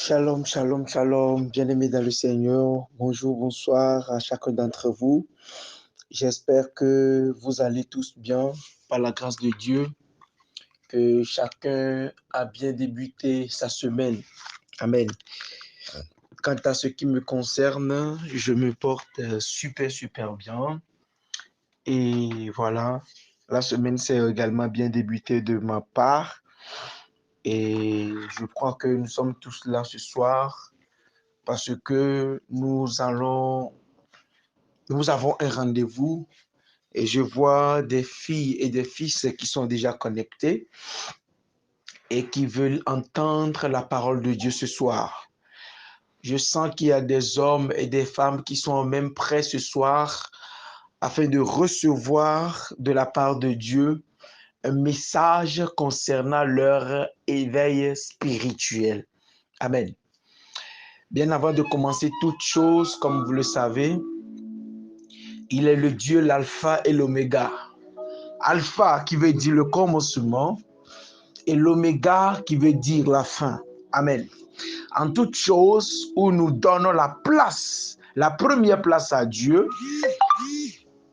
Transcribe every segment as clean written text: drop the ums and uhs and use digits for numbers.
Shalom, shalom, shalom, bien-aimés dans le Seigneur. Bonjour, bonsoir à chacun d'entre vous. J'espère que vous allez tous bien par la grâce de Dieu, que chacun a bien débuté sa semaine. Amen. Quant à ce qui me concerne, je me porte super bien. Et voilà, la semaine s'est également bien débutée de ma part. Et je crois que nous sommes tous là ce soir parce que nous avons un rendez-vous et je vois des filles et des fils qui sont déjà connectés et qui veulent entendre la parole de Dieu ce soir. Je sens qu'il y a des hommes et des femmes qui sont même prêts ce soir afin de recevoir de la part de Dieu un message concernant leur éveil spirituel. Amen. Bien avant de commencer toute chose, comme vous le savez, il est le Dieu, l'alpha et l'oméga. Alpha qui veut dire le commencement et l'oméga qui veut dire la fin. Amen. En toute chose où nous donnons la place, la première place à Dieu,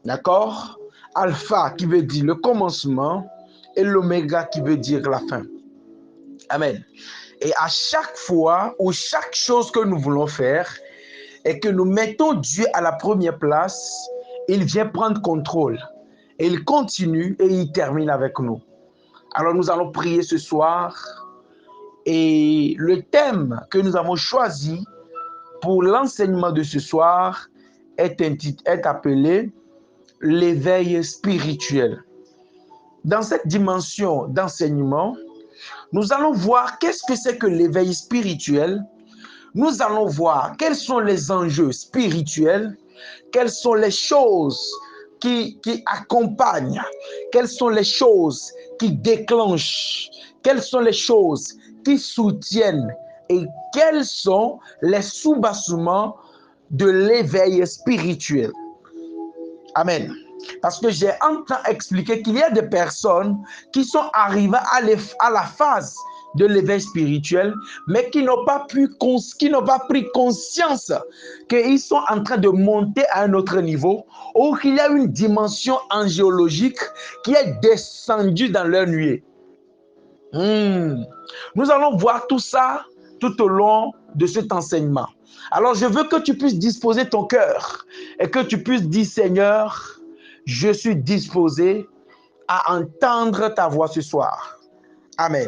d'accord? Alpha qui veut dire le commencement et l'oméga qui veut dire la fin. Amen. Et à chaque fois ou chaque chose que nous voulons faire et que nous mettons Dieu à la première place, il vient prendre contrôle. Et il continue et il termine avec nous. Alors nous allons prier ce soir. Et le thème que nous avons choisi pour l'enseignement de ce soir est appelé l'éveil spirituel. Dans cette dimension d'enseignement, nous allons voir qu'est-ce que c'est que l'éveil spirituel. Nous allons voir quels sont les enjeux spirituels, quelles sont les choses qui accompagnent, quelles sont les choses qui déclenchent, quelles sont les choses qui soutiennent et quels sont les soubassements de l'éveil spirituel. Amen. Parce que j'ai entendu expliquer qu'il y a des personnes qui sont arrivées à la phase de l'éveil spirituel, mais qui n'ont pas pris conscience qu'ils sont en train de monter à un autre niveau, ou qu'il y a une dimension angéologique qui est descendue dans leur nuée. Nous allons voir tout ça tout au long de cet enseignement. Alors, je veux que tu puisses disposer ton cœur et que tu puisses dire, Seigneur, je suis disposé à entendre ta voix ce soir. Amen.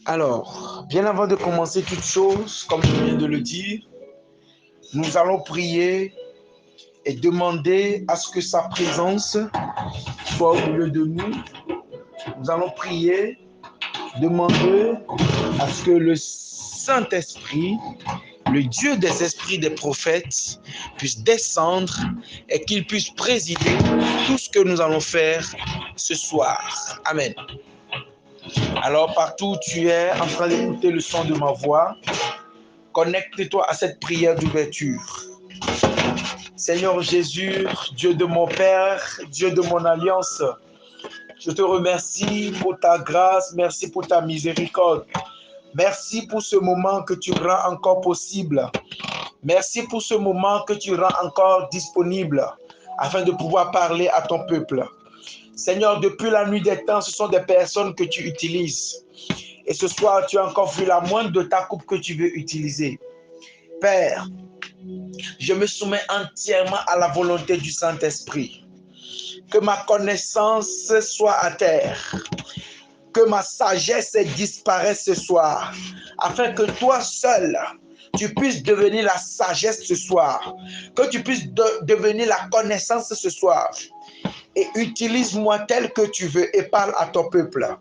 Alors, bien avant de commencer toute chose, comme je viens de le dire, nous allons prier et demander à ce que sa présence soit au milieu de nous. Nous allons prier, demander à ce que le Saint-Esprit, le Dieu des esprits des prophètes, puisse descendre et qu'il puisse présider tout ce que nous allons faire ce soir. Amen. Alors, partout où tu es en train d'écouter le son de ma voix, connecte-toi à cette prière d'ouverture. Seigneur Jésus, Dieu de mon Père, Dieu de mon alliance, je te remercie pour ta grâce, merci pour ta miséricorde. Merci pour ce moment que tu rends encore possible. Merci pour ce moment que tu rends encore disponible afin de pouvoir parler à ton peuple. Seigneur, depuis la nuit des temps, ce sont des personnes que tu utilises. Et ce soir, tu as encore vu la moindre de ta coupe que tu veux utiliser. Père, je me soumets entièrement à la volonté du Saint-Esprit. Que ma connaissance soit à terre. Que ma sagesse disparaisse ce soir. Afin que toi seul, tu puisses devenir la sagesse ce soir. Que tu puisses devenir la connaissance ce soir. Et utilise-moi tel que tu veux et parle à ton peuple.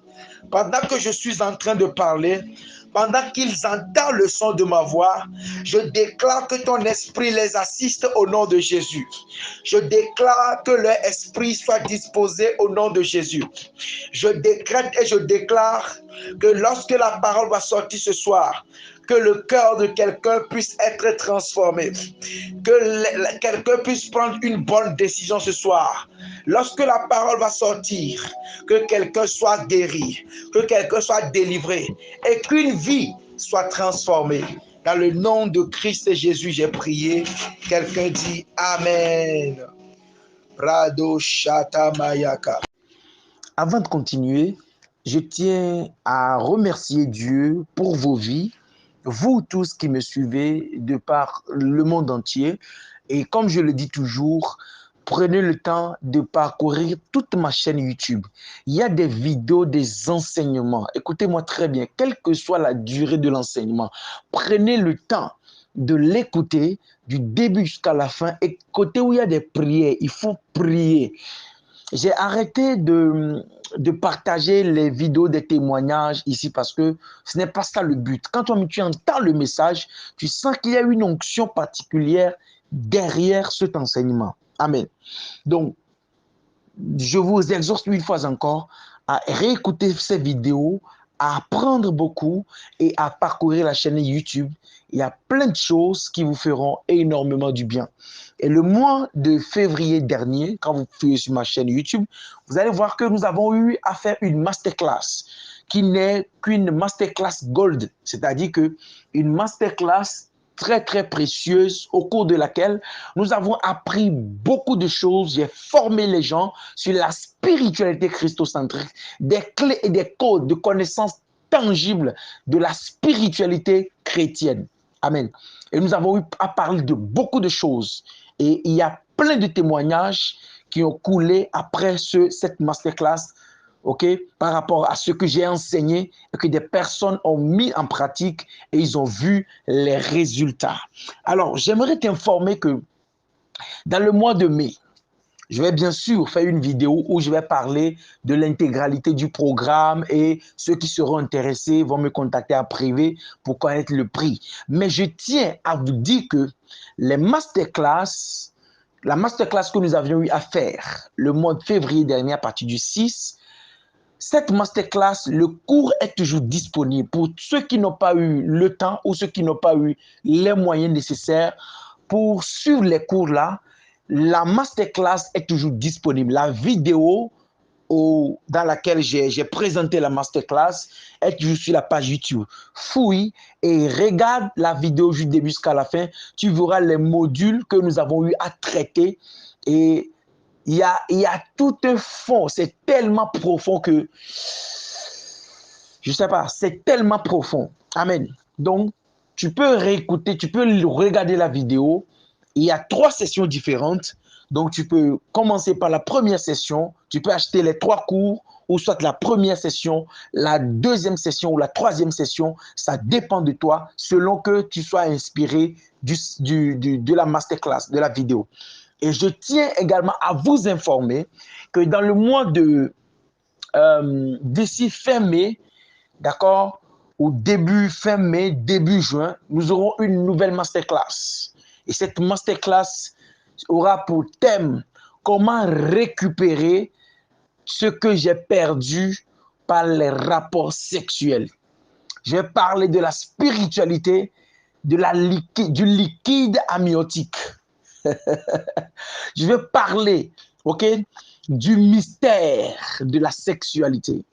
Pendant que je suis en train de parler, pendant qu'ils entendent le son de ma voix, je déclare que ton esprit les assiste au nom de Jésus. Je déclare que leur esprit soit disposé au nom de Jésus. Je décrète et je déclare que lorsque la parole va sortir ce soir, que le cœur de quelqu'un puisse être transformé, que quelqu'un puisse prendre une bonne décision ce soir. Lorsque la parole va sortir, que quelqu'un soit guéri, que quelqu'un soit délivré et qu'une vie soit transformée. Dans le nom de Christ Jésus, j'ai prié. Quelqu'un dit Amen. Rado Shata Mayaka. Avant de continuer, je tiens à remercier Dieu pour vos vies, vous tous qui me suivez de par le monde entier. Et comme je le dis toujours, prenez le temps de parcourir toute ma chaîne YouTube. Il y a des vidéos, des enseignements. Écoutez-moi très bien, quelle que soit la durée de l'enseignement, prenez le temps de l'écouter du début jusqu'à la fin. Et côté où il y a des prières, il faut prier. J'ai arrêté de partager les vidéos des témoignages ici parce que ce n'est pas ça le but. Quand tu entends le message, tu sens qu'il y a une onction particulière derrière cet enseignement. Amen. Donc, je vous exhorte une fois encore à réécouter ces vidéos, à apprendre beaucoup et à parcourir la chaîne YouTube. Il y a plein de choses qui vous feront énormément du bien. Et le mois de février dernier, quand vous faites sur ma chaîne YouTube, vous allez voir que nous avons eu à faire une masterclass qui n'est qu'une masterclass gold, c'est-à-dire qu'une masterclass très, très précieuse au cours de laquelle nous avons appris beaucoup de choses. J'ai formé les gens sur la spiritualité christocentrique, des clés et des codes de connaissances tangibles de la spiritualité chrétienne. Amen. Et nous avons eu à parler de beaucoup de choses. Et il y a plein de témoignages qui ont coulé après cette masterclass, par rapport à ce que j'ai enseigné et que des personnes ont mis en pratique et ils ont vu les résultats. Alors, j'aimerais t'informer que dans le mois de mai, je vais bien sûr faire une vidéo où je vais parler de l'intégralité du programme et ceux qui seront intéressés vont me contacter en privé pour connaître le prix. Mais je tiens à vous dire que les masterclass, la masterclass que nous avions eu à faire le mois de février dernier à partir du 6, cette masterclass, le cours est toujours disponible pour ceux qui n'ont pas eu le temps ou ceux qui n'ont pas eu les moyens nécessaires pour suivre les cours-là. La masterclass est toujours disponible. La vidéo dans laquelle j'ai présenté la masterclass est toujours sur la page YouTube. Fouille et regarde la vidéo du début jusqu'à la fin. Tu verras les modules que nous avons eu à traiter et il y a tout un fond, c'est tellement profond que, je ne sais pas, c'est tellement profond. Amen. Donc, tu peux réécouter, tu peux regarder la vidéo. Il y a 3 sessions différentes. Donc, tu peux commencer par la première session. Tu peux acheter les 3 cours, ou soit la première session, la deuxième session ou la troisième session. Ça dépend de toi, selon que tu sois inspiré de la masterclass, de la vidéo. Et je tiens également à vous informer que dans le mois d'ici fin mai, d'accord, au début fin mai, début juin, nous aurons une nouvelle masterclass. Et cette masterclass aura pour thème comment récupérer ce que j'ai perdu par les rapports sexuels. Je vais parler de la spiritualité, du liquide amniotique. Je vais parler, du mystère de la sexualité.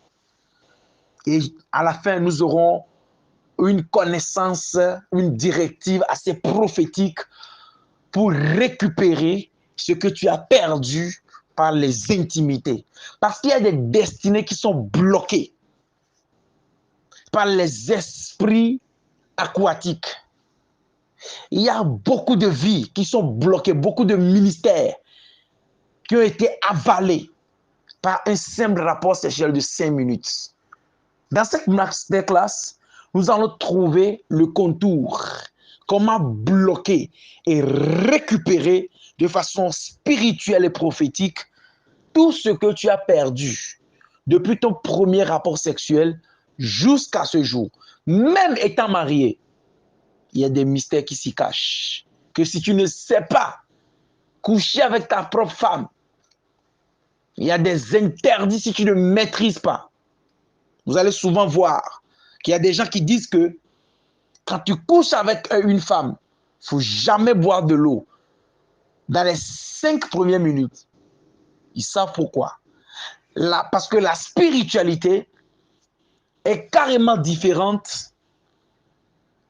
Et à la fin, nous aurons une connaissance, une directive assez prophétique pour récupérer ce que tu as perdu par les intimités. Parce qu'il y a des destinées qui sont bloquées par les esprits aquatiques. Il y a beaucoup de vies qui sont bloquées, beaucoup de ministères qui ont été avalés par un simple rapport sexuel de 5 minutes. Dans cette masterclass, nous allons trouver le contour, comment bloquer et récupérer de façon spirituelle et prophétique tout ce que tu as perdu depuis ton premier rapport sexuel jusqu'à ce jour. Même étant marié, il y a des mystères qui s'y cachent. Que si tu ne sais pas coucher avec ta propre femme, il y a des interdits si tu ne maîtrises pas. Vous allez souvent voir qu'il y a des gens qui disent que quand tu couches avec une femme, il ne faut jamais boire de l'eau dans les 5 premières minutes. Ils savent pourquoi. Parce que la spiritualité est carrément différente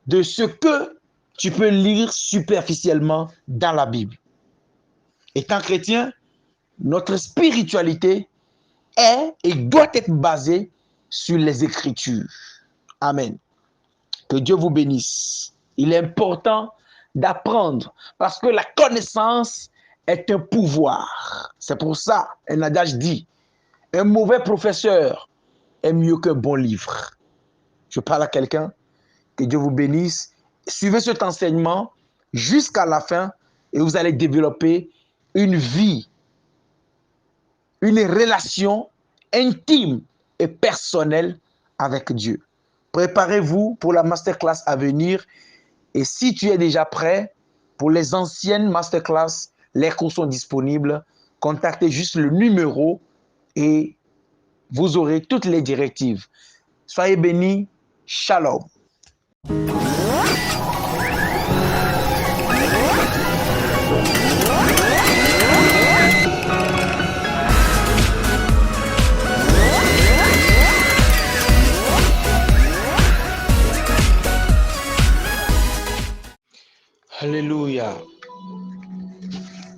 de ce que tu peux lire superficiellement dans la Bible. Étant chrétien, notre spiritualité est et doit être basée sur les Écritures. Amen. Que Dieu vous bénisse. Il est important d'apprendre parce que la connaissance est un pouvoir. C'est pour ça, un adage dit, un mauvais professeur est mieux qu'un bon livre. Je parle à quelqu'un, que Dieu vous bénisse. Suivez cet enseignement jusqu'à la fin et vous allez développer une vie, une relation intime et personnelle avec Dieu. Préparez-vous pour la masterclass à venir et si tu es déjà prêt pour les anciennes masterclass, les cours sont disponibles. Contactez juste le numéro et vous aurez toutes les directives. Soyez bénis. Shalom. Alléluia.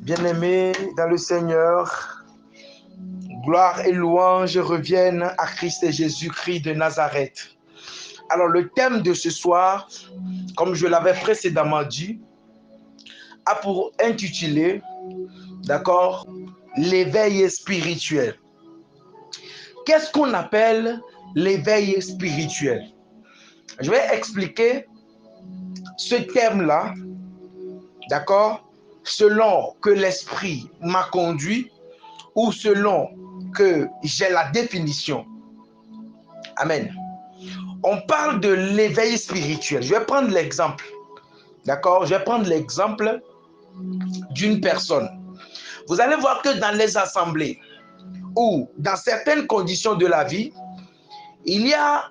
Bien-aimés dans le Seigneur, gloire et louange reviennent à Christ et Jésus-Christ de Nazareth. Alors le thème de ce soir, comme je l'avais précédemment dit, a pour intitulé, d'accord, l'éveil spirituel. Qu'est-ce qu'on appelle l'éveil spirituel? Je vais expliquer ce thème-là, d'accord, selon que l'esprit m'a conduit ou selon que j'ai la définition. Amen. On parle de l'éveil spirituel. Je vais prendre l'exemple, d'accord? Je vais prendre l'exemple d'une personne. Vous allez voir que dans les assemblées ou dans certaines conditions de la vie, il y a,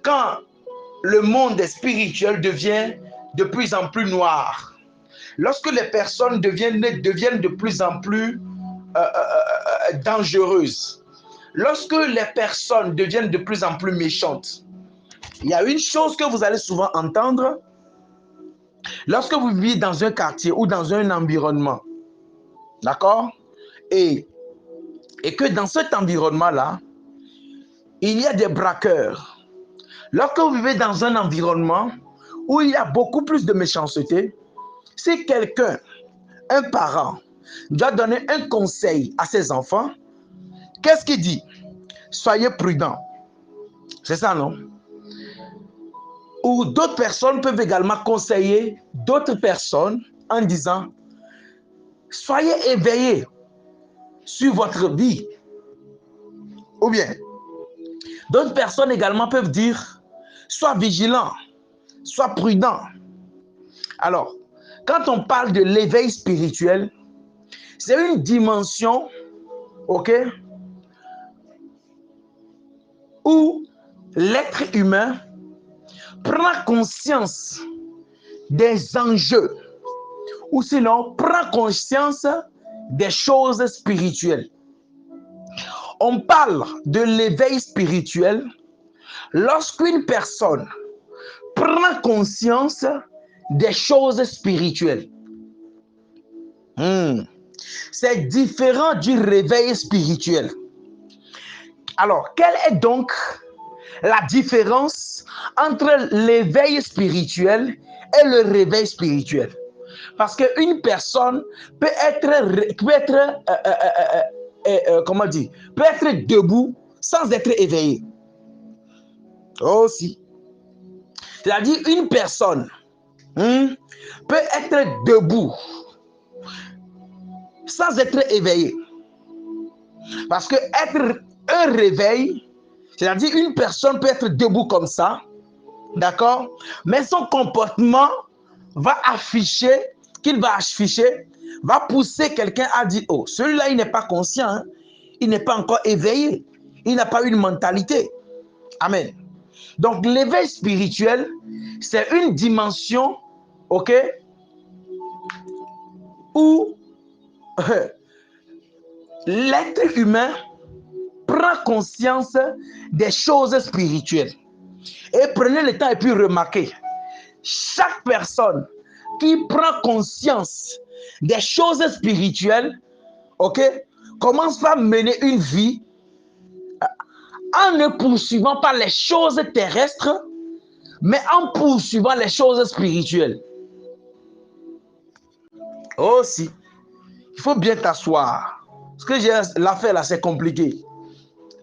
quand le monde spirituel devient de plus en plus noir, lorsque les personnes deviennent de plus en plus dangereuses, lorsque les personnes deviennent de plus en plus méchantes, il y a une chose que vous allez souvent entendre lorsque vous vivez dans un quartier ou dans un environnement, d'accord? Et que dans cet environnement-là, il y a des braqueurs. Lorsque vous vivez dans un environnement où il y a beaucoup plus de méchanceté, si quelqu'un, un parent, doit donner un conseil à ses enfants, qu'est-ce qu'il dit? Soyez prudents. C'est ça, non? Ou d'autres personnes peuvent également conseiller d'autres personnes en disant, soyez éveillés sur votre vie. Ou bien, d'autres personnes également peuvent dire, sois vigilant, sois prudent. Alors, quand on parle de l'éveil spirituel, c'est une dimension, ok, où l'être humain prend conscience des enjeux, ou sinon prend conscience des choses spirituelles. On parle de l'éveil spirituel lorsqu'une personne prend conscience des choses spirituelles. C'est différent du réveil spirituel. Alors, quelle est donc la différence entre l'éveil spirituel et le réveil spirituel? Parce qu'une personne peut être debout sans être éveillée. Aussi. C'est-à-dire une personne peut être debout sans être éveillée. Parce que être un réveil, c'est-à-dire une personne peut être debout comme ça, d'accord, mais son comportement va afficher, va pousser quelqu'un à dire, oh, celui-là, il n'est pas conscient, hein? Il n'est pas encore éveillé, il n'a pas une mentalité. Amen. Donc, l'éveil spirituel, c'est une dimension, ok, où l'être humain prend conscience des choses spirituelles. Et prenez le temps et puis remarquez. chaque personne qui prend conscience des choses spirituelles, ok, commence par mener une vie en ne poursuivant pas les choses terrestres, mais en poursuivant les choses spirituelles. Aussi, il faut bien t'asseoir. Ce que j'ai l'affaire là, c'est compliqué.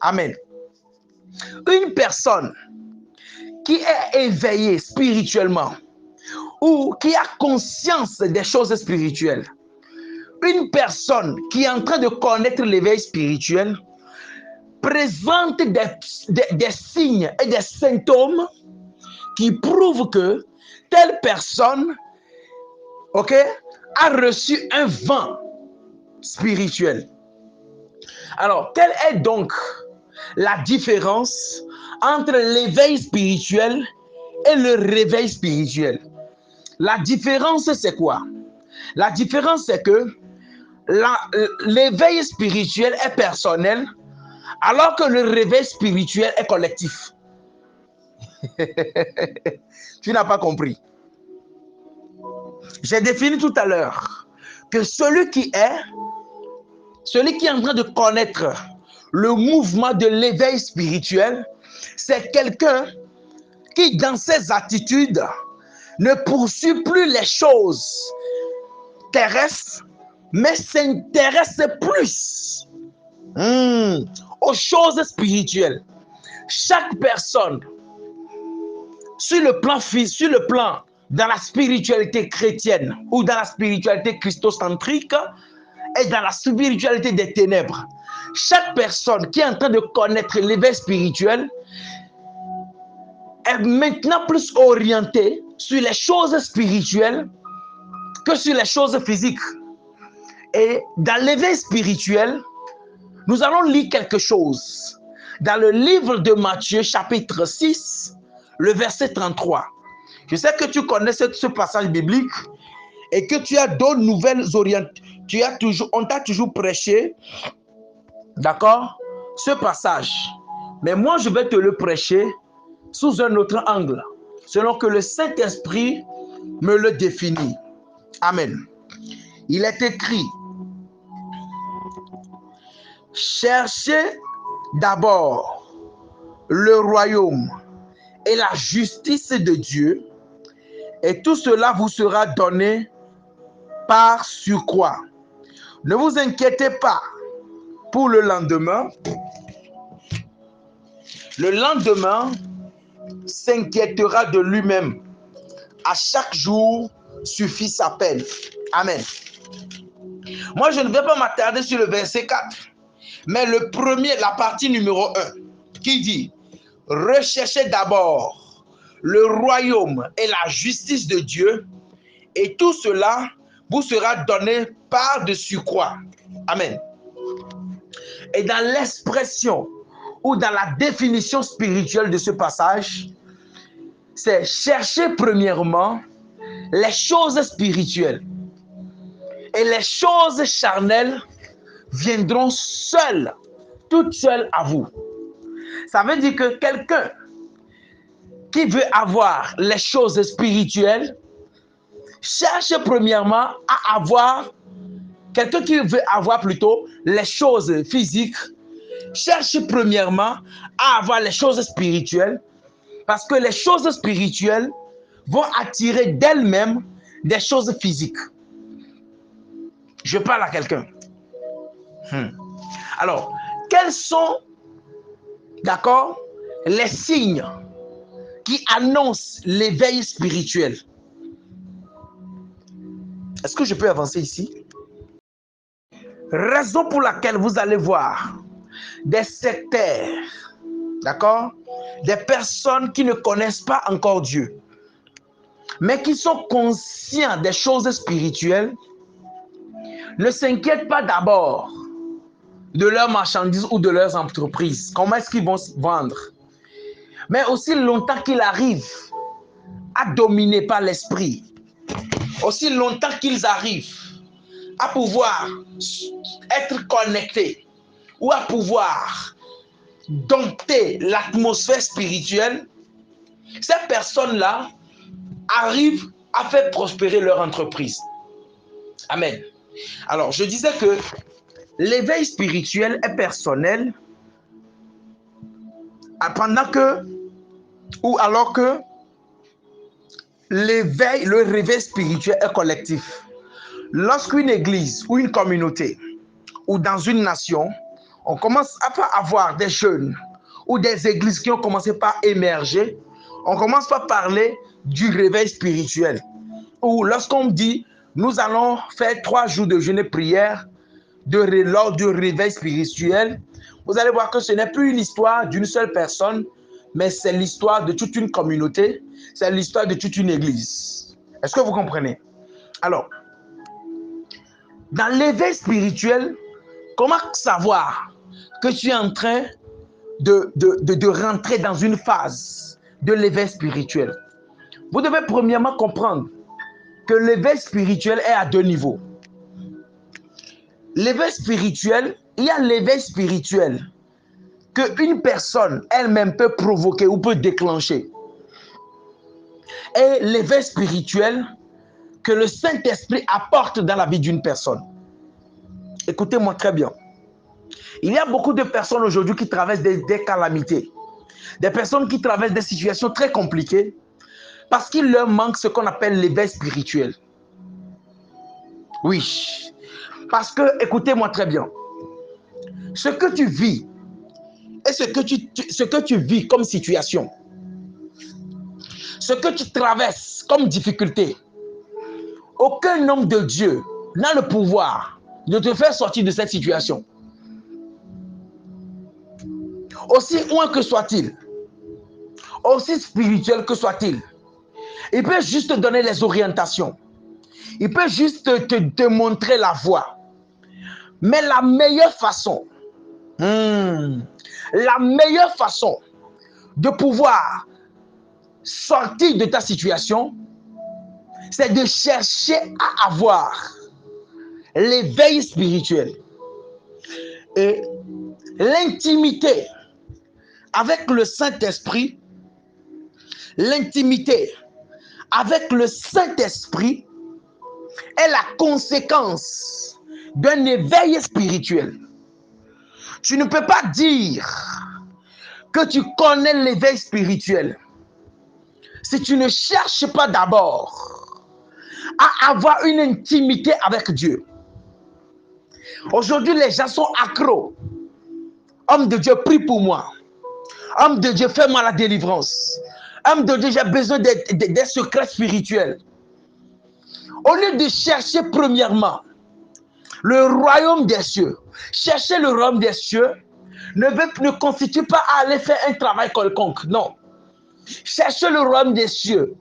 Amen. Une personne qui est éveillée spirituellement ou qui a conscience des choses spirituelles, une personne qui est en train de connaître l'éveil spirituel présente des signes et des symptômes qui prouvent que telle personne, ok, a reçu un vent spirituel. Alors, quelle est donc la différence entre l'éveil spirituel et le réveil spirituel? La différence, c'est quoi? La différence, c'est que l'éveil spirituel est personnel, alors que le réveil spirituel est collectif. Tu n'as pas compris. J'ai défini tout à l'heure que celui qui est en train de connaître le mouvement de l'éveil spirituel, c'est quelqu'un qui, dans ses attitudes, ne poursuit plus les choses terrestres, mais s'intéresse plus aux choses spirituelles. Chaque personne, sur le plan dans la spiritualité chrétienne ou dans la spiritualité christocentrique et dans la spiritualité des ténèbres, chaque personne qui est en train de connaître l'éveil spirituel est maintenant plus orientée sur les choses spirituelles que sur les choses physiques. Et dans l'éveil spirituel, nous allons lire quelque chose. Dans le livre de Matthieu, chapitre 6, le verset 33. Je sais que tu connais ce passage biblique et que tu as d'autres nouvelles orientations. On t'a toujours prêché, d'accord, ce passage. Mais moi, je vais te le prêcher sous un autre angle, selon que le Saint-Esprit me le définit. Amen. Il est écrit: cherchez d'abord le royaume et la justice de Dieu, et tout cela vous sera donné par surcroît. Ne vous inquiétez pas pour le lendemain. Le lendemain s'inquiétera de lui-même. À chaque jour suffit sa peine. Amen. Moi, je ne vais pas m'attarder sur le verset 4, mais la partie numéro 1, qui dit: recherchez d'abord le royaume et la justice de Dieu, et tout cela vous sera donné par de surcroît. Amen. Et dans l'expression ou dans la définition spirituelle de ce passage, c'est chercher premièrement les choses spirituelles. Et les choses charnelles viendront seules, toutes seules à vous. Ça veut dire que quelqu'un qui veut avoir les choses spirituelles cherche premièrement à avoir, quelqu'un qui veut avoir plutôt les choses physiques, cherche premièrement à avoir les choses spirituelles, parce que les choses spirituelles vont attirer d'elles-mêmes des choses physiques. Je parle à quelqu'un. Alors, quels sont, d'accord, les signes qui annoncent l'éveil spirituel? Est-ce que je peux avancer ici? Raison pour laquelle vous allez voir des sectaires, d'accord, des personnes qui ne connaissent pas encore Dieu, mais qui sont conscients des choses spirituelles, ne s'inquiètent pas d'abord de leurs marchandises ou de leurs entreprises. Comment est-ce qu'ils vont se vendre? Mais aussi longtemps qu'ils arrivent à dominer par l'esprit, aussi longtemps qu'ils arrivent à pouvoir être connectés ou à pouvoir dompter l'atmosphère spirituelle, ces personnes-là arrivent à faire prospérer leur entreprise. Amen. Alors, je disais que l'éveil spirituel est personnel pendant que, ou alors que le réveil spirituel est collectif. Lorsqu'une église ou une communauté ou dans une nation, on commence à avoir des jeunes ou des églises qui ont commencé par émerger, on commence par parler du réveil spirituel. Ou lorsqu'on dit, nous allons faire 3 jours de jeûne et prière lors du réveil spirituel, vous allez voir que ce n'est plus une histoire d'une seule personne, mais c'est l'histoire de toute une communauté, c'est l'histoire de toute une église. Est-ce que vous comprenez? Alors, dans l'éveil spirituel, comment savoir que tu es en train de rentrer dans une phase de l'éveil spirituel? Vous devez premièrement comprendre que l'éveil spirituel est à 2 niveaux. L'éveil spirituel, il y a l'éveil spirituel qu'une personne elle-même peut provoquer ou peut déclencher. Et l'éveil spirituel que le Saint-Esprit apporte dans la vie d'une personne. Écoutez-moi très bien. Il y a beaucoup de personnes aujourd'hui qui traversent des calamités. Des personnes qui traversent des situations très compliquées parce qu'il leur manque ce qu'on appelle l'éveil spirituel. Oui. Parce que, écoutez-moi très bien, ce que tu vis et ce que tu vis comme situation, ce que tu traverses comme difficulté, aucun homme de Dieu n'a le pouvoir de te faire sortir de cette situation. Aussi loin que soit-il, aussi spirituel que soit-il, il peut juste te donner les orientations. Il peut juste te montrer la voie. Mais la meilleure façon de pouvoir sortir de ta situation, c'est de chercher à avoir l'éveil spirituel et l'intimité avec le Saint-Esprit. L'intimité avec le Saint-Esprit est la conséquence d'un éveil spirituel. Tu ne peux pas dire que tu connais l'éveil spirituel si tu ne cherches pas d'abord à avoir une intimité avec Dieu. Aujourd'hui, les gens sont accros. Homme de Dieu, prie pour moi. Homme de Dieu, fais-moi la délivrance. Homme de Dieu, j'ai besoin des secrets spirituels. Au lieu de chercher premièrement le royaume des cieux, chercher le royaume des cieux ne constitue pas à aller faire un travail quelconque. Non. Chercher le royaume des cieux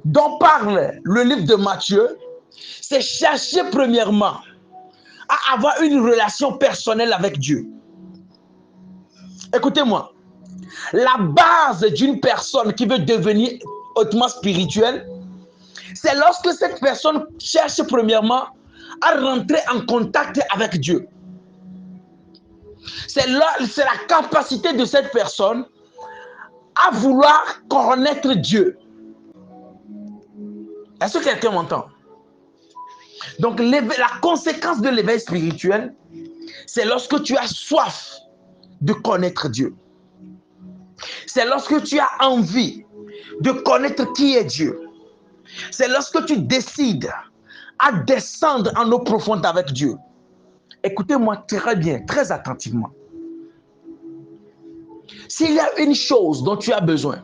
dont parle le livre de Matthieu, c'est chercher premièrement à avoir une relation personnelle avec Dieu. Écoutez-moi, la base d'une personne qui veut devenir hautement spirituelle, c'est lorsque cette personne cherche premièrement à rentrer en contact avec Dieu. C'est la capacité de cette personne à vouloir connaître Dieu. Est-ce que quelqu'un m'entend? Donc, la conséquence de l'éveil spirituel, c'est lorsque tu as soif de connaître Dieu. C'est lorsque tu as envie de connaître qui est Dieu. C'est lorsque tu décides à descendre en eau profonde avec Dieu. Écoutez-moi très bien, très attentivement. S'il y a une chose dont tu as besoin,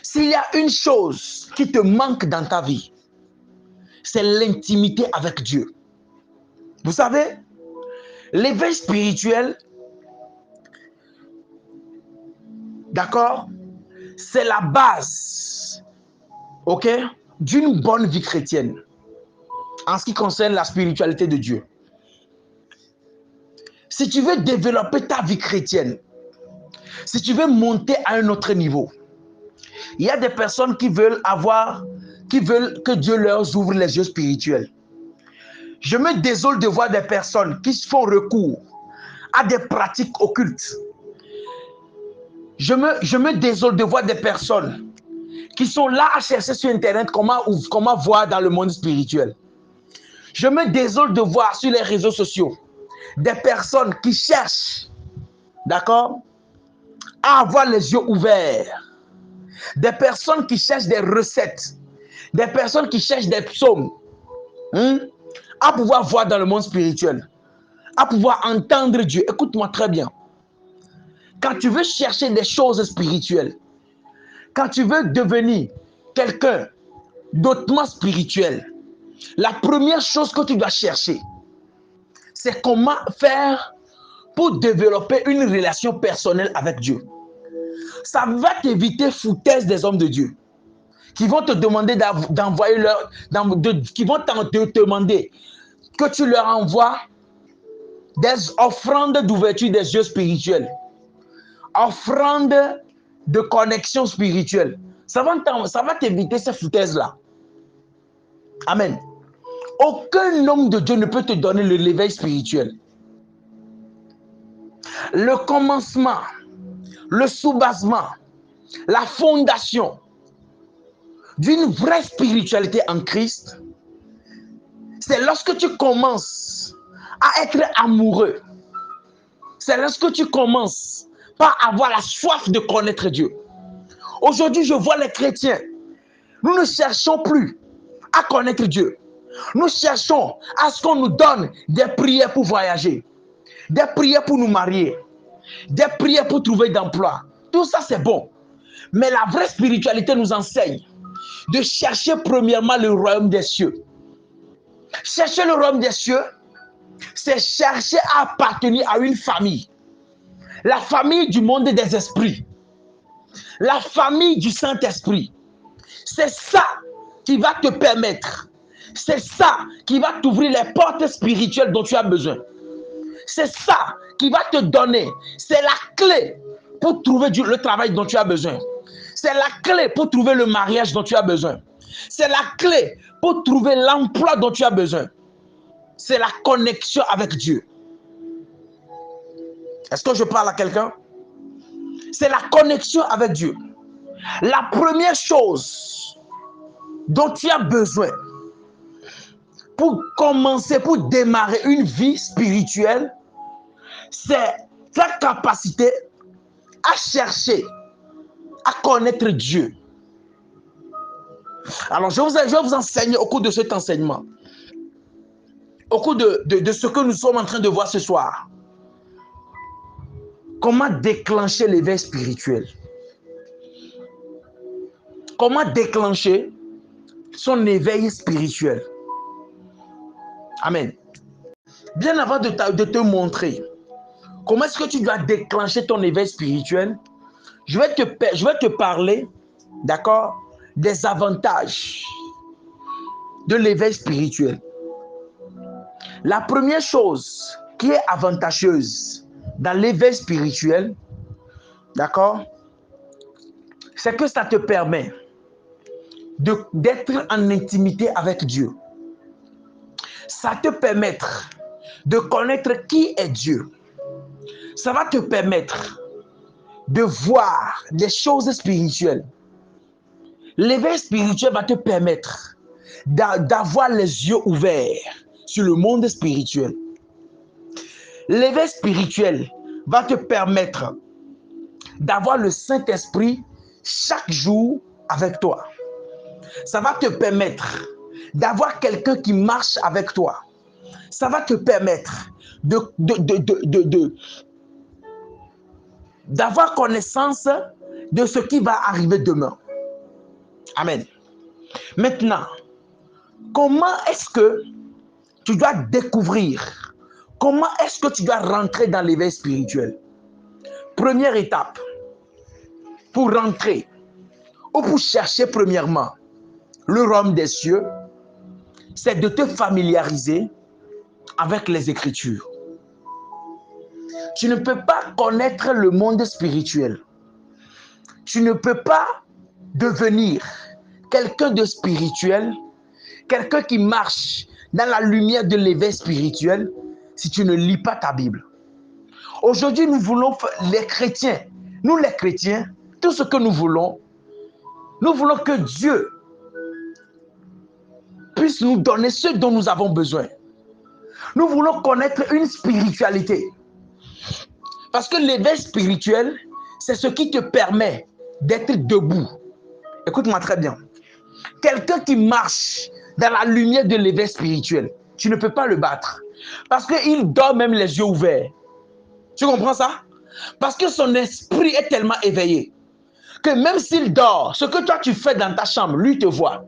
s'il y a une chose qui te manque dans ta vie, c'est l'intimité avec Dieu. Vous savez, l'éveil spirituel, d'accord, c'est la base, ok, d'une bonne vie chrétienne en ce qui concerne la spiritualité de Dieu. Si tu veux développer ta vie chrétienne, si tu veux monter à un autre niveau, il y a des personnes qui veulent que Dieu leur ouvre les yeux spirituels. Je me désole de voir des personnes qui font recours à des pratiques occultes. Je me désole de voir des personnes qui sont là à chercher sur Internet comment voir dans le monde spirituel. Je me désole de voir sur les réseaux sociaux des personnes qui cherchent, d'accord, à avoir les yeux ouverts. Des personnes qui cherchent des recettes. Des personnes qui cherchent des psaumes. À pouvoir voir dans le monde spirituel. À pouvoir entendre Dieu. Écoute-moi très bien. Quand tu veux chercher des choses spirituelles, quand tu veux devenir quelqu'un d'autrement spirituel, la première chose que tu dois chercher, c'est comment faire pour développer une relation personnelle avec Dieu. Ça va t'éviter foutaise des hommes de Dieu qui vont te demander d'envoyer qui vont te demander que tu leur envoies des offrandes d'ouverture des yeux spirituels, offrandes de connexion spirituelle. Ça va t'éviter ces foutaises-là. Amen. Aucun homme de Dieu ne peut te donner le l'éveil spirituel. Le commencement, le soubassement, la fondation d'une vraie spiritualité en Christ, c'est lorsque tu commences à être amoureux. C'est lorsque tu commences par avoir la soif de connaître Dieu. Aujourd'hui, je vois les chrétiens. Nous ne cherchons plus à connaître Dieu. Nous cherchons à ce qu'on nous donne des prières pour voyager, des prières pour nous marier, des prières pour trouver d'emploi. Tout ça, c'est bon. Mais la vraie spiritualité nous enseigne de chercher premièrement le royaume des cieux. Chercher le royaume des cieux, c'est chercher à appartenir à une famille. La famille du monde des esprits. La famille du Saint-Esprit. C'est ça qui va te permettre. C'est ça qui va t'ouvrir les portes spirituelles dont tu as besoin. C'est ça qui va te donner. C'est la clé pour trouver le travail dont tu as besoin. C'est la clé pour trouver le mariage dont tu as besoin. C'est la clé pour trouver l'emploi dont tu as besoin. C'est la connexion avec Dieu. Est-ce que je parle à quelqu'un? C'est la connexion avec Dieu. La première chose dont tu as besoin pour commencer, pour démarrer une vie spirituelle, c'est ta capacité à chercher, à connaître Dieu. Alors, je vais vous enseigner au cours de cet enseignement, au cours de ce que nous sommes en train de voir ce soir, comment déclencher l'éveil spirituel. Comment déclencher son éveil spirituel. Amen. Bien avant de te montrer comment est-ce que tu dois déclencher ton éveil spirituel, je vais te parler, d'accord, des avantages de l'éveil spirituel. La première chose qui est avantageuse dans l'éveil spirituel, d'accord, c'est que ça te permet d'être en intimité avec Dieu. Ça te permettre de connaître qui est Dieu. Ça va te permettre de voir des choses spirituelles. L'éveil spirituel va te permettre d'avoir les yeux ouverts sur le monde spirituel. L'éveil spirituel va te permettre d'avoir le Saint-Esprit chaque jour avec toi. Ça va te permettre d'avoir quelqu'un qui marche avec toi. Ça va te permettre d'avoir connaissance de ce qui va arriver demain. Amen. Maintenant, comment est-ce que tu dois découvrir? Comment est-ce que tu dois rentrer dans l'éveil spirituel? Première étape, pour rentrer ou pour chercher premièrement le royaume des cieux, c'est de te familiariser avec les Écritures. Tu ne peux pas connaître le monde spirituel. Tu ne peux pas devenir quelqu'un de spirituel, quelqu'un qui marche dans la lumière de l'éveil spirituel si tu ne lis pas ta Bible. Aujourd'hui, nous voulons, les chrétiens, tout ce que nous voulons, Nous voulons que Dieu puisse nous donner ce dont nous avons besoin. Nous voulons connaître une spiritualité. Parce que l'éveil spirituel, c'est ce qui te permet d'être debout. Écoute-moi très bien. Quelqu'un qui marche dans la lumière de l'éveil spirituel, tu ne peux pas le battre. Parce qu'il dort même les yeux ouverts. Tu comprends ça? Parce que son esprit est tellement éveillé que même s'il dort, ce que toi tu fais dans ta chambre, lui te voit.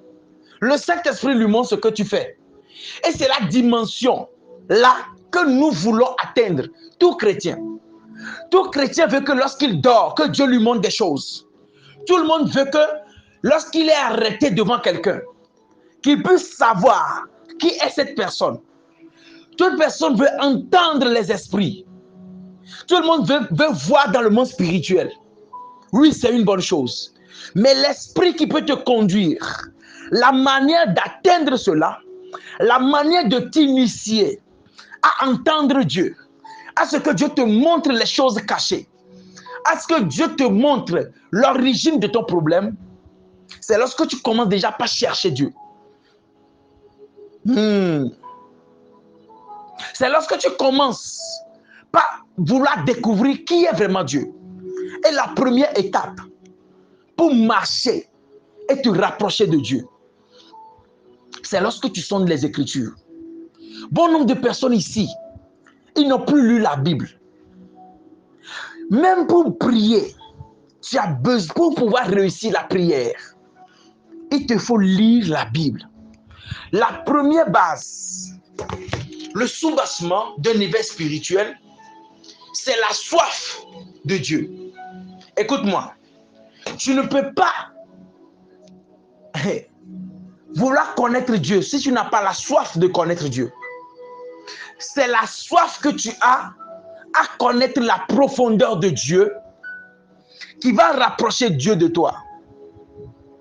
Le Saint-Esprit lui montre ce que tu fais. Et c'est la dimension là que nous voulons atteindre, tout chrétien. Tout chrétien veut que lorsqu'il dort, que Dieu lui montre des choses. Tout le monde veut que lorsqu'il est arrêté devant quelqu'un, qu'il puisse savoir qui est cette personne. Toute personne veut entendre les esprits. Tout le monde veut voir dans le monde spirituel. Oui, c'est une bonne chose. Mais l'esprit qui peut te conduire, la manière d'atteindre cela, la manière de t'initier à entendre Dieu, à ce que Dieu te montre les choses cachées, à ce que Dieu te montre l'origine de ton problème, c'est lorsque tu commences déjà par chercher Dieu. C'est lorsque tu commences par vouloir découvrir qui est vraiment Dieu. Et la première étape pour marcher et te rapprocher de Dieu, c'est lorsque tu sondes les Écritures. Bon nombre de personnes ici, ils n'ont plus lu la Bible. Même pour prier, tu as besoin, pour pouvoir réussir la prière, il te faut lire la Bible. La première base, le soubassement d'un éveil spirituel, c'est la soif de Dieu. Écoute-moi, tu ne peux pas vouloir connaître Dieu si tu n'as pas la soif de connaître Dieu. C'est la soif que tu as à connaître la profondeur de Dieu qui va rapprocher Dieu de toi.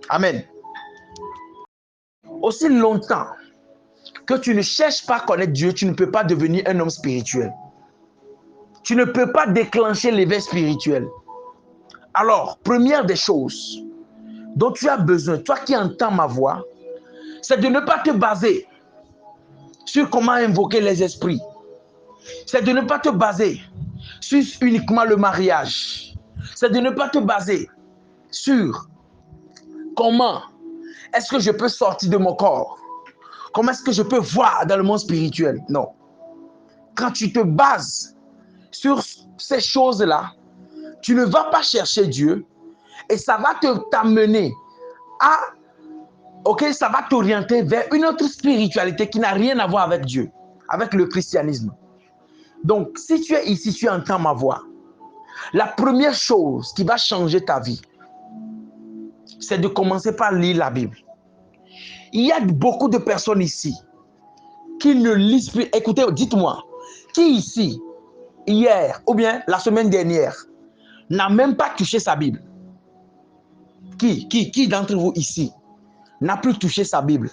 Amen. Aussi longtemps que tu ne cherches pas à connaître Dieu, tu ne peux pas devenir un homme spirituel. Tu ne peux pas déclencher l'éveil spirituel. Alors, première des choses dont tu as besoin, toi qui entends ma voix, c'est de ne pas te baser sur comment invoquer les esprits. C'est de ne pas te baser sur uniquement le mariage. C'est de ne pas te baser sur comment est-ce que je peux sortir de mon corps. Comment est-ce que je peux voir dans le monde spirituel? Non. Quand tu te bases sur ces choses-là, tu ne vas pas chercher Dieu et ça va t'amener à... Ok, ça va t'orienter vers une autre spiritualité qui n'a rien à voir avec Dieu, avec le christianisme. Donc, si tu es ici, tu entends ma voix, la première chose qui va changer ta vie, c'est de commencer par lire la Bible. Il y a beaucoup de personnes ici qui ne lisent plus. Écoutez, dites-moi, qui ici, hier ou bien la semaine dernière, n'a même pas touché sa Bible? Qui d'entre vous ici n'a plus touché sa Bible?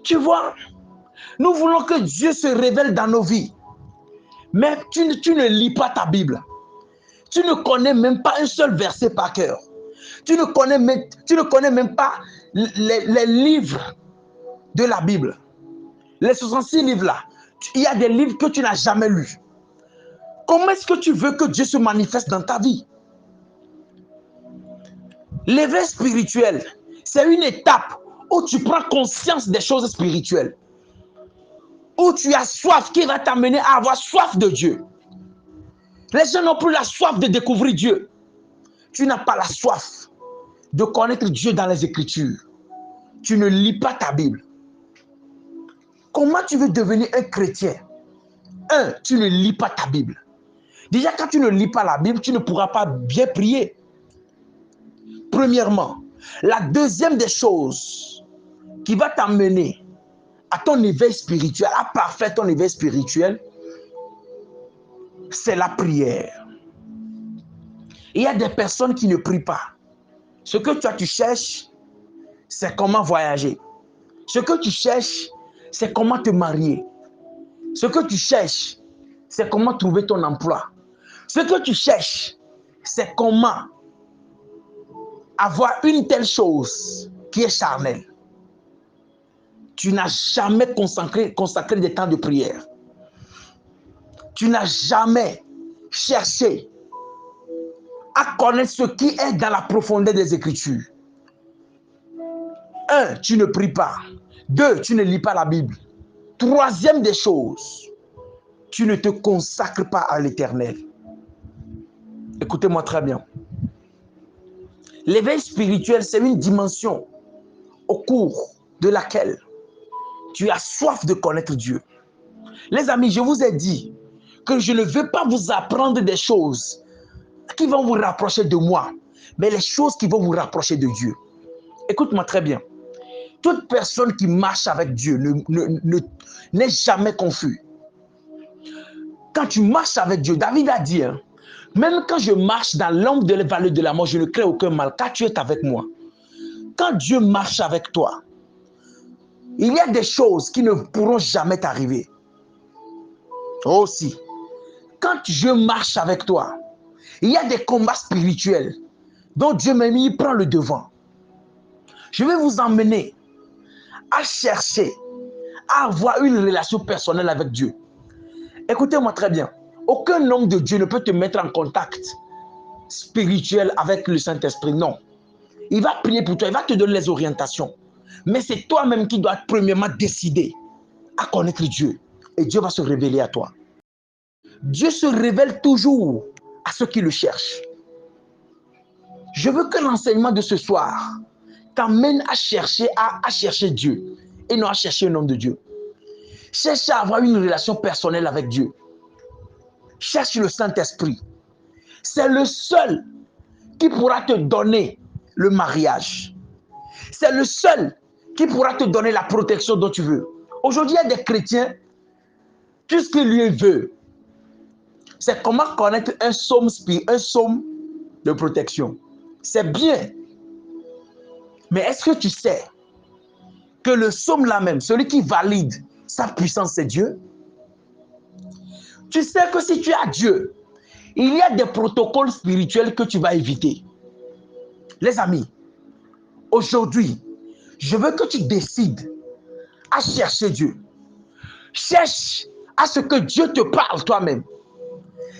Tu vois, nous voulons que Dieu se révèle dans nos vies. Mais tu ne lis pas ta Bible. Tu ne connais même pas un seul verset par cœur. Tu ne connais même pas les livres de la Bible. Les 66 livres là, il y a des livres que tu n'as jamais lus. Comment est-ce que tu veux que Dieu se manifeste dans ta vie? L'éveil spirituel, c'est une étape où tu prends conscience des choses spirituelles. Où tu as soif, qui va t'amener à avoir soif de Dieu. Les gens n'ont plus la soif de découvrir Dieu. Tu n'as pas la soif de connaître Dieu dans les Écritures. Tu ne lis pas ta Bible. Comment tu veux devenir un chrétien? Tu ne lis pas ta Bible. Déjà, quand tu ne lis pas la Bible, tu ne pourras pas bien prier. Premièrement, la deuxième des choses qui va t'amener à ton éveil spirituel, à parfaire ton éveil spirituel, c'est la prière. Il y a des personnes qui ne prient pas. Ce que toi tu cherches, c'est comment voyager. Ce que tu cherches, c'est comment te marier. Ce que tu cherches, c'est comment trouver ton emploi. Ce que tu cherches, c'est comment avoir une telle chose qui est charnelle. Tu n'as jamais consacré des temps de prière. Tu n'as jamais cherché à connaître ce qui est dans la profondeur des Écritures. 1, tu ne pries pas. 2, tu ne lis pas la Bible. 3e des choses, tu ne te consacres pas à l'Éternel. Écoutez-moi très bien. L'éveil spirituel, c'est une dimension au cours de laquelle tu as soif de connaître Dieu. Les amis, je vous ai dit que je ne veux pas vous apprendre des choses qui vont vous rapprocher de moi, mais les choses qui vont vous rapprocher de Dieu. Écoute-moi très bien. Toute personne qui marche avec Dieu n'est jamais confus. Quand tu marches avec Dieu, David a dit, hein, même quand je marche dans l'ombre de la vallée de la mort, je ne crains aucun mal, car tu es avec moi. Quand Dieu marche avec toi, il y a des choses qui ne pourront jamais t'arriver. Aussi, quand Dieu marche avec toi, il y a des combats spirituels dont Dieu même il prend le devant. Je vais vous emmener à chercher, à avoir une relation personnelle avec Dieu. Écoutez-moi très bien. Aucun homme de Dieu ne peut te mettre en contact spirituel avec le Saint-Esprit. Non. Il va prier pour toi, il va te donner les orientations. Mais c'est toi-même qui dois premièrement décider à connaître Dieu. Et Dieu va se révéler à toi. Dieu se révèle toujours à ceux qui le cherchent. Je veux que l'enseignement de ce soir t'amène à chercher Dieu et non à chercher un homme de Dieu. Cherche à avoir une relation personnelle avec Dieu. Cherche le Saint-Esprit. C'est le seul qui pourra te donner le mariage. C'est le seul qui pourra te donner la protection dont tu veux. Aujourd'hui, il y a des chrétiens, tout ce qu'il lui veut, c'est comment connaître un psaume de protection. C'est bien. Mais est-ce que tu sais que le psaume là même, celui qui valide sa puissance, c'est Dieu? Tu sais que si tu as Dieu, il y a des protocoles spirituels que tu vas éviter. Les amis, aujourd'hui, je veux que tu décides à chercher Dieu. Cherche à ce que Dieu te parle toi-même.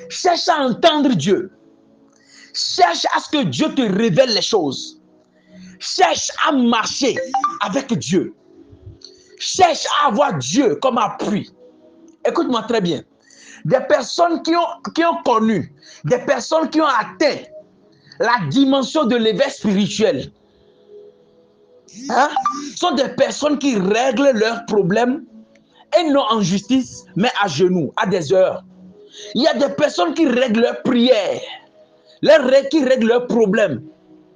Cherche à entendre Dieu. Cherche à ce que Dieu te révèle les choses. Cherche à marcher avec Dieu. Cherche à avoir Dieu comme appui. Écoute-moi très bien. Des personnes qui ont connu, des personnes qui ont atteint la dimension de l'éveil spirituel, sont des personnes qui règlent leurs problèmes et non en justice, mais à genoux, à des heures. Il y a des personnes qui règlent leurs prières, qui règlent leurs problèmes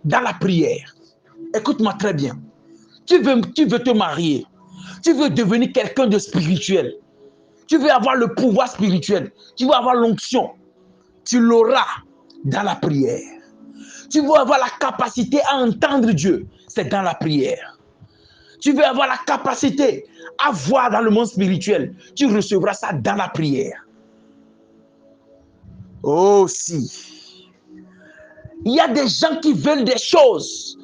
dans la prière. Écoute-moi très bien. Tu veux te marier. Tu veux devenir quelqu'un de spirituel. Tu veux avoir le pouvoir spirituel. Tu veux avoir l'onction. Tu l'auras dans la prière. Tu veux avoir la capacité à entendre Dieu. C'est dans la prière. Tu veux avoir la capacité à voir dans le monde spirituel. Tu recevras ça dans la prière. Aussi, il y a des gens qui veulent des choses,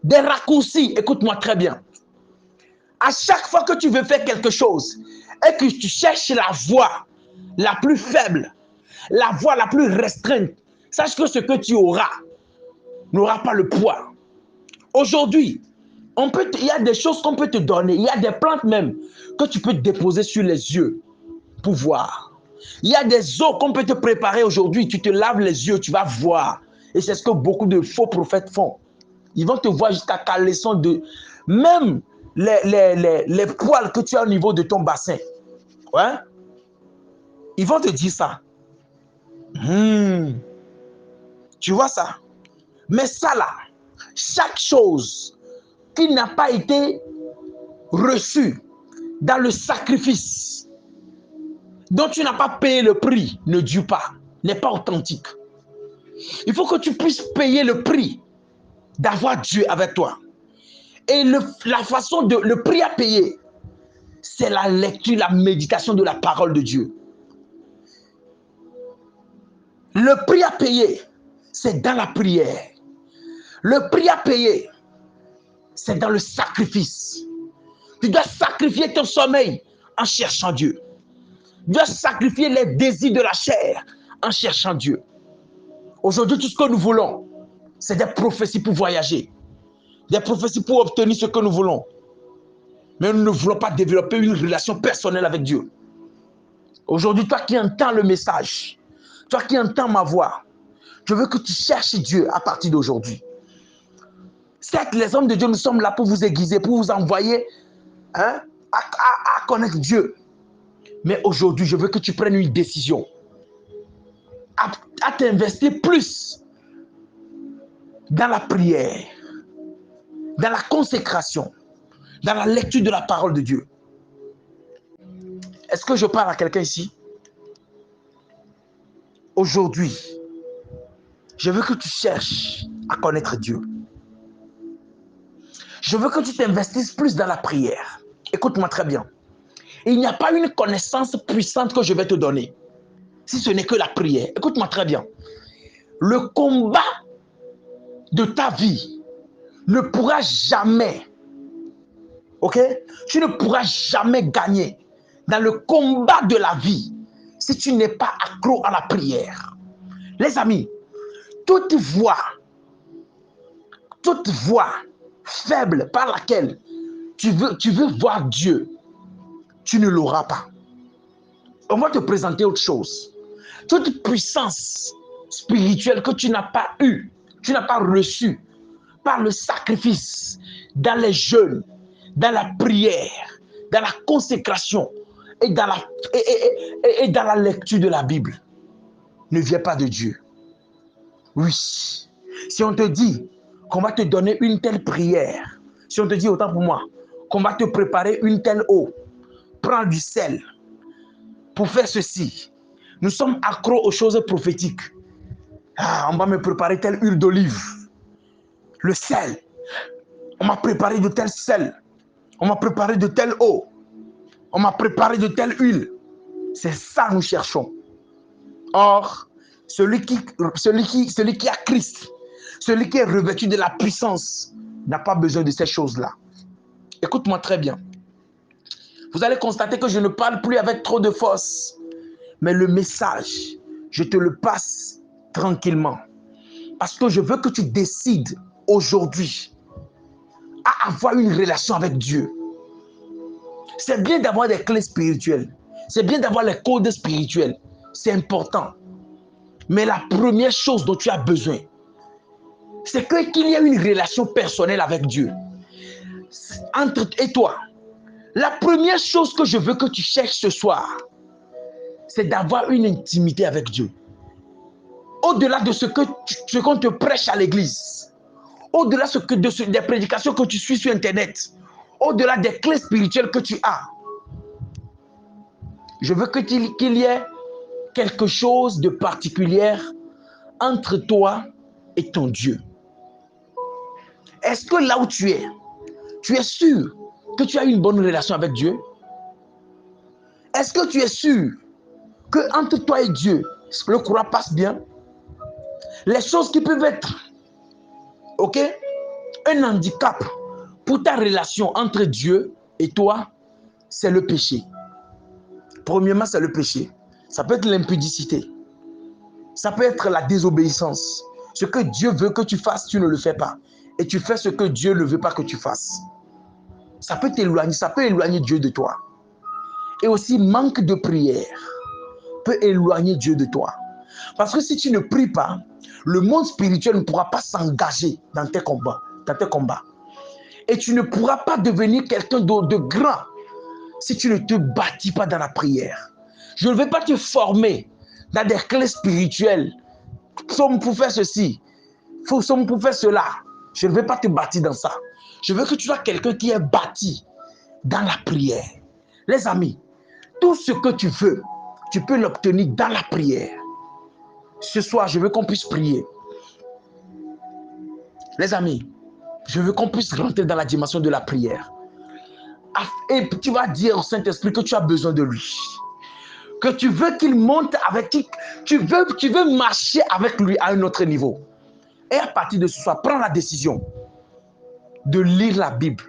des raccourcis. Écoute-moi très bien. À chaque fois que tu veux faire quelque chose et que tu cherches la voie la plus faible, la voie la plus restreinte, sache que ce que tu auras n'aura pas le poids. Aujourd'hui, il y a des choses qu'on peut te donner. Il y a des plantes même que tu peux déposer sur les yeux pour voir. Il y a des eaux qu'on peut te préparer aujourd'hui. Tu te laves les yeux, tu vas voir. Et c'est ce que beaucoup de faux prophètes font. Ils vont te voir jusqu'à caleçon de... Même les poils que tu as au niveau de ton bassin. Ouais? Ils vont te dire ça. Tu vois ça? Mais ça là, chaque chose qui n'a pas été reçue dans le sacrifice, dont tu n'as pas payé le prix, ne dure pas, n'est pas authentique. Il faut que tu puisses payer le prix d'avoir Dieu avec toi. Et la façon de le prix à payer, c'est la lecture, la méditation de la parole de Dieu. Le prix à payer, c'est dans la prière. Le prix à payer, c'est dans le sacrifice. Tu dois sacrifier ton sommeil en cherchant Dieu. Tu dois sacrifier les désirs de la chair en cherchant Dieu. Aujourd'hui, tout ce que nous voulons, c'est des prophéties pour voyager. Des prophéties pour obtenir ce que nous voulons. Mais nous ne voulons pas développer une relation personnelle avec Dieu. Aujourd'hui, toi qui entends le message, toi qui entends ma voix, je veux que tu cherches Dieu à partir d'aujourd'hui. Certes, les hommes de Dieu, nous sommes là pour vous aiguiser, pour vous envoyer à connaître Dieu. Mais aujourd'hui, je veux que tu prennes une décision à t'investir plus dans la prière, dans la consécration, dans la lecture de la parole de Dieu. Est-ce que je parle à quelqu'un ici? Aujourd'hui, je veux que tu cherches à connaître Dieu. Je veux que tu t'investisses plus dans la prière. Écoute-moi très bien. Il n'y a pas une connaissance puissante que je vais te donner, si ce n'est que la prière. Écoute-moi très bien. Le combat de ta vie ne pourra jamais, ok? Tu ne pourras jamais gagner dans le combat de la vie si tu n'es pas accro à la prière. Les amis, toute voix faible par laquelle tu veux voir Dieu, tu ne l'auras pas. On va te présenter autre chose. Toute puissance spirituelle que tu n'as pas eue, tu n'as pas reçue par le sacrifice, dans les jeûnes, dans la prière, dans la consécration et dans la lecture de la Bible, ne vient pas de Dieu. Oui. Si on te dit qu'on va te donner une telle prière, si on te dit autant pour moi, qu'on va te préparer une telle eau, prends du sel pour faire ceci. Nous sommes accros aux choses prophétiques. On va me préparer telle huile d'olive. Le sel. On m'a préparé de tel sel. On m'a préparé de telle eau. On m'a préparé de telle huile. C'est ça que nous cherchons. Or, celui qui a Christ, celui qui est revêtu de la puissance, n'a pas besoin de ces choses-là. Écoute-moi très bien. Vous allez constater que je ne parle plus avec trop de force. Mais le message, je te le passe tranquillement. Parce que je veux que tu décides aujourd'hui à avoir une relation avec Dieu. C'est bien d'avoir des clés spirituelles. C'est bien d'avoir les codes spirituels. C'est important. Mais la première chose dont tu as besoin, c'est qu'il y ait une relation personnelle avec Dieu. Entre et toi. La première chose que je veux que tu cherches ce soir, c'est d'avoir une intimité avec Dieu. Au-delà de ce qu'on te prêche à l'église, au-delà des prédications que tu suis sur Internet, au-delà des clés spirituelles que tu as, je veux qu'il y ait quelque chose de particulier entre toi et ton Dieu. Est-ce que là où tu es sûr que tu as une bonne relation avec Dieu? Est-ce que tu es sûr que entre toi et Dieu, le courant passe bien? Les choses qui peuvent être, ok, un handicap pour ta relation entre Dieu et toi, c'est le péché. Premièrement, c'est le péché. Ça peut être l'impudicité. Ça peut être la désobéissance. Ce que Dieu veut que tu fasses, tu ne le fais pas. Et tu fais ce que Dieu ne veut pas que tu fasses. Ça peut t'éloigner, ça peut éloigner Dieu de toi. Et aussi, manque de prière peut éloigner Dieu de toi. Parce que si tu ne pries pas, le monde spirituel ne pourra pas s'engager dans tes combats. Et tu ne pourras pas devenir quelqu'un de grand si tu ne te bâtis pas dans la prière. Je ne vais pas te former dans des clés spirituelles. Somme pour faire ceci, somme pour faire cela. Je ne vais pas te bâtir dans ça. Je veux que tu sois quelqu'un qui est bâti dans la prière. Les amis, tout ce que tu veux, tu peux l'obtenir dans la prière. Ce soir, je veux qu'on puisse prier. Les amis, je veux qu'on puisse rentrer dans la dimension de la prière. Et tu vas dire au Saint-Esprit que tu as besoin de lui. que tu veux qu'il monte avec qui, tu veux marcher avec lui à un autre niveau. Et à partir de ce soir, prends la décision de lire la Bible,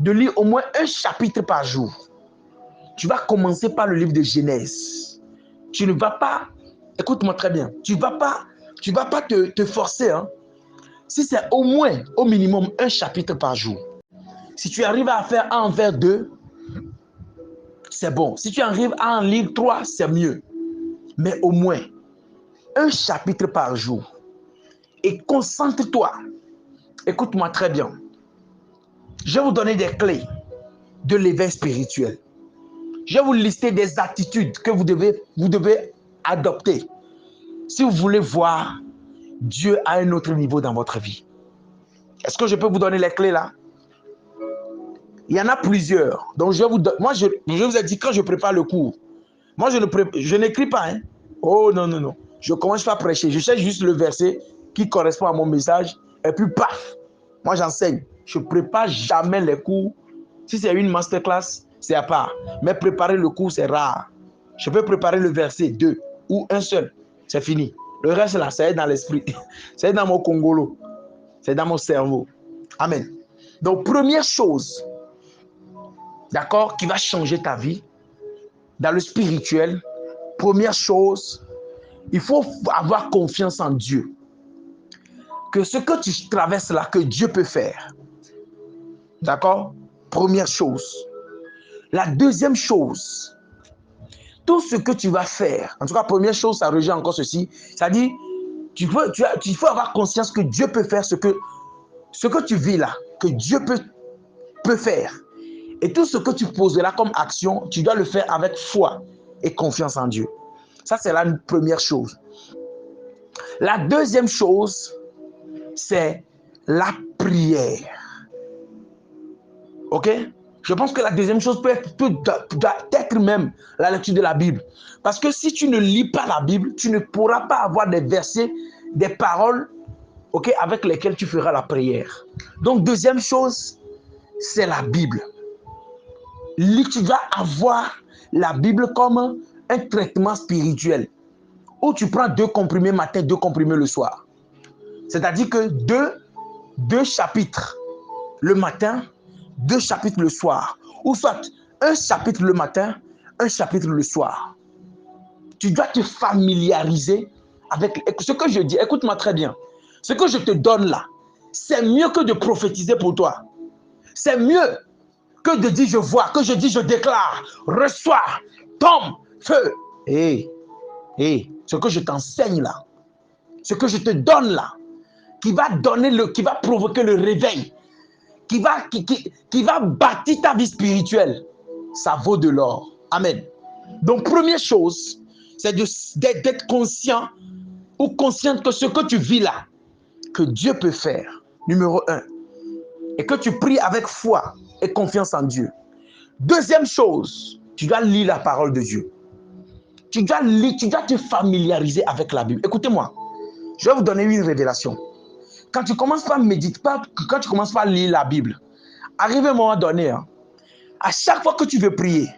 de lire au moins un chapitre par jour. Tu vas commencer par le livre de Genèse. Tu ne vas pas, écoute-moi très bien, tu vas pas te forcer. Hein. Si c'est au moins, au minimum, un chapitre par jour. Si tu arrives à faire 1 vers 2, c'est bon. Si tu arrives à en lire 3, c'est mieux. Mais au moins, un chapitre par jour. Et concentre-toi. Écoute-moi très bien. Je vais vous donner des clés de l'éveil spirituel. Je vais vous lister des attitudes que vous devez adopter si vous voulez voir Dieu à un autre niveau dans votre vie. Est-ce que je peux vous donner les clés là? Il y en a plusieurs. Donc, je vous ai dit quand je prépare le cours, moi, je n'écris pas. Hein? Oh non, non, non. Je ne commence pas à prêcher. Je cherche juste le verset qui correspond à mon message. Et puis, paf, moi, j'enseigne. Je ne prépare jamais les cours. Si c'est une masterclass, c'est à part. Mais préparer le cours, c'est rare. Je peux préparer le verset 2 ou un seul. C'est fini. Le reste, là, c'est dans l'esprit. C'est dans mon congolo. C'est dans mon cerveau. Amen. Donc, première chose, d'accord, qui va changer ta vie, dans le spirituel, première chose, il faut avoir confiance en Dieu. Que ce que tu traverses là, que Dieu peut faire. D'accord? Première chose. La deuxième chose, tout ce que tu vas faire, en tout cas, première chose, ça rejoint encore ceci, c'est-à-dire, il faut avoir conscience que Dieu peut faire ce que tu vis là, que Dieu peut faire. Et tout ce que tu poseras comme action, tu dois le faire avec foi et confiance en Dieu. Ça, c'est la première chose. La deuxième chose, c'est la prière. Ok? Je pense que la deuxième chose doit être même la lecture de la Bible. Parce que si tu ne lis pas la Bible, tu ne pourras pas avoir des versets, des paroles, ok, avec lesquelles tu feras la prière. Donc, deuxième chose, c'est la Bible. Tu dois avoir la Bible comme un traitement spirituel où tu prends 2 comprimés matin, 2 comprimés le soir. C'est-à-dire que 2 chapitres le matin, 2 chapitres le soir. Ou soit un chapitre le matin, un chapitre le soir. Tu dois te familiariser avec ce que je dis. Écoute-moi très bien. Ce que je te donne là, c'est mieux que de prophétiser pour toi. C'est mieux que de dire je vois, que je dis je déclare, reçois, tombe, feu. Ce que je t'enseigne là, ce que je te donne là, qui va provoquer le réveil, qui va bâtir ta vie spirituelle, ça vaut de l'or. Amen. Donc, première chose, c'est d'être conscient ou consciente que ce que tu vis là, que Dieu peut faire, numéro 1, et que tu pries avec foi et confiance en Dieu. Deuxième chose, tu dois lire la parole de Dieu. Tu dois te familiariser avec la Bible. Écoutez-moi, je vais vous donner une révélation. Quand tu commences par méditer, quand tu commences par lire la Bible, arrive un moment donné, hein, à chaque fois que tu veux prier,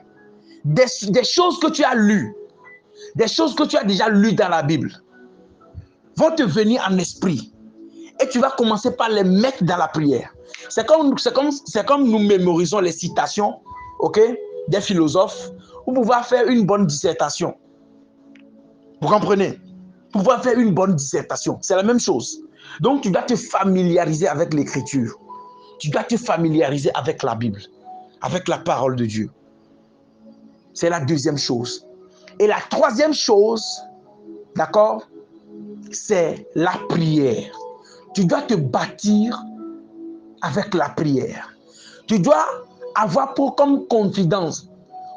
des choses que tu as lues, des choses que tu as déjà lues dans la Bible, vont te venir en esprit. Et tu vas commencer par les mettre dans la prière. C'est comme nous mémorisons les citations, ok, des philosophes, pour pouvoir faire une bonne dissertation. Vous comprenez? Pour pouvoir faire une bonne dissertation, c'est la même chose. Donc, tu dois te familiariser avec l'écriture. Tu dois te familiariser avec la Bible, avec la parole de Dieu. C'est la deuxième chose. Et la troisième chose, d'accord, c'est la prière. Tu dois te bâtir avec la prière. Tu dois avoir comme confidence,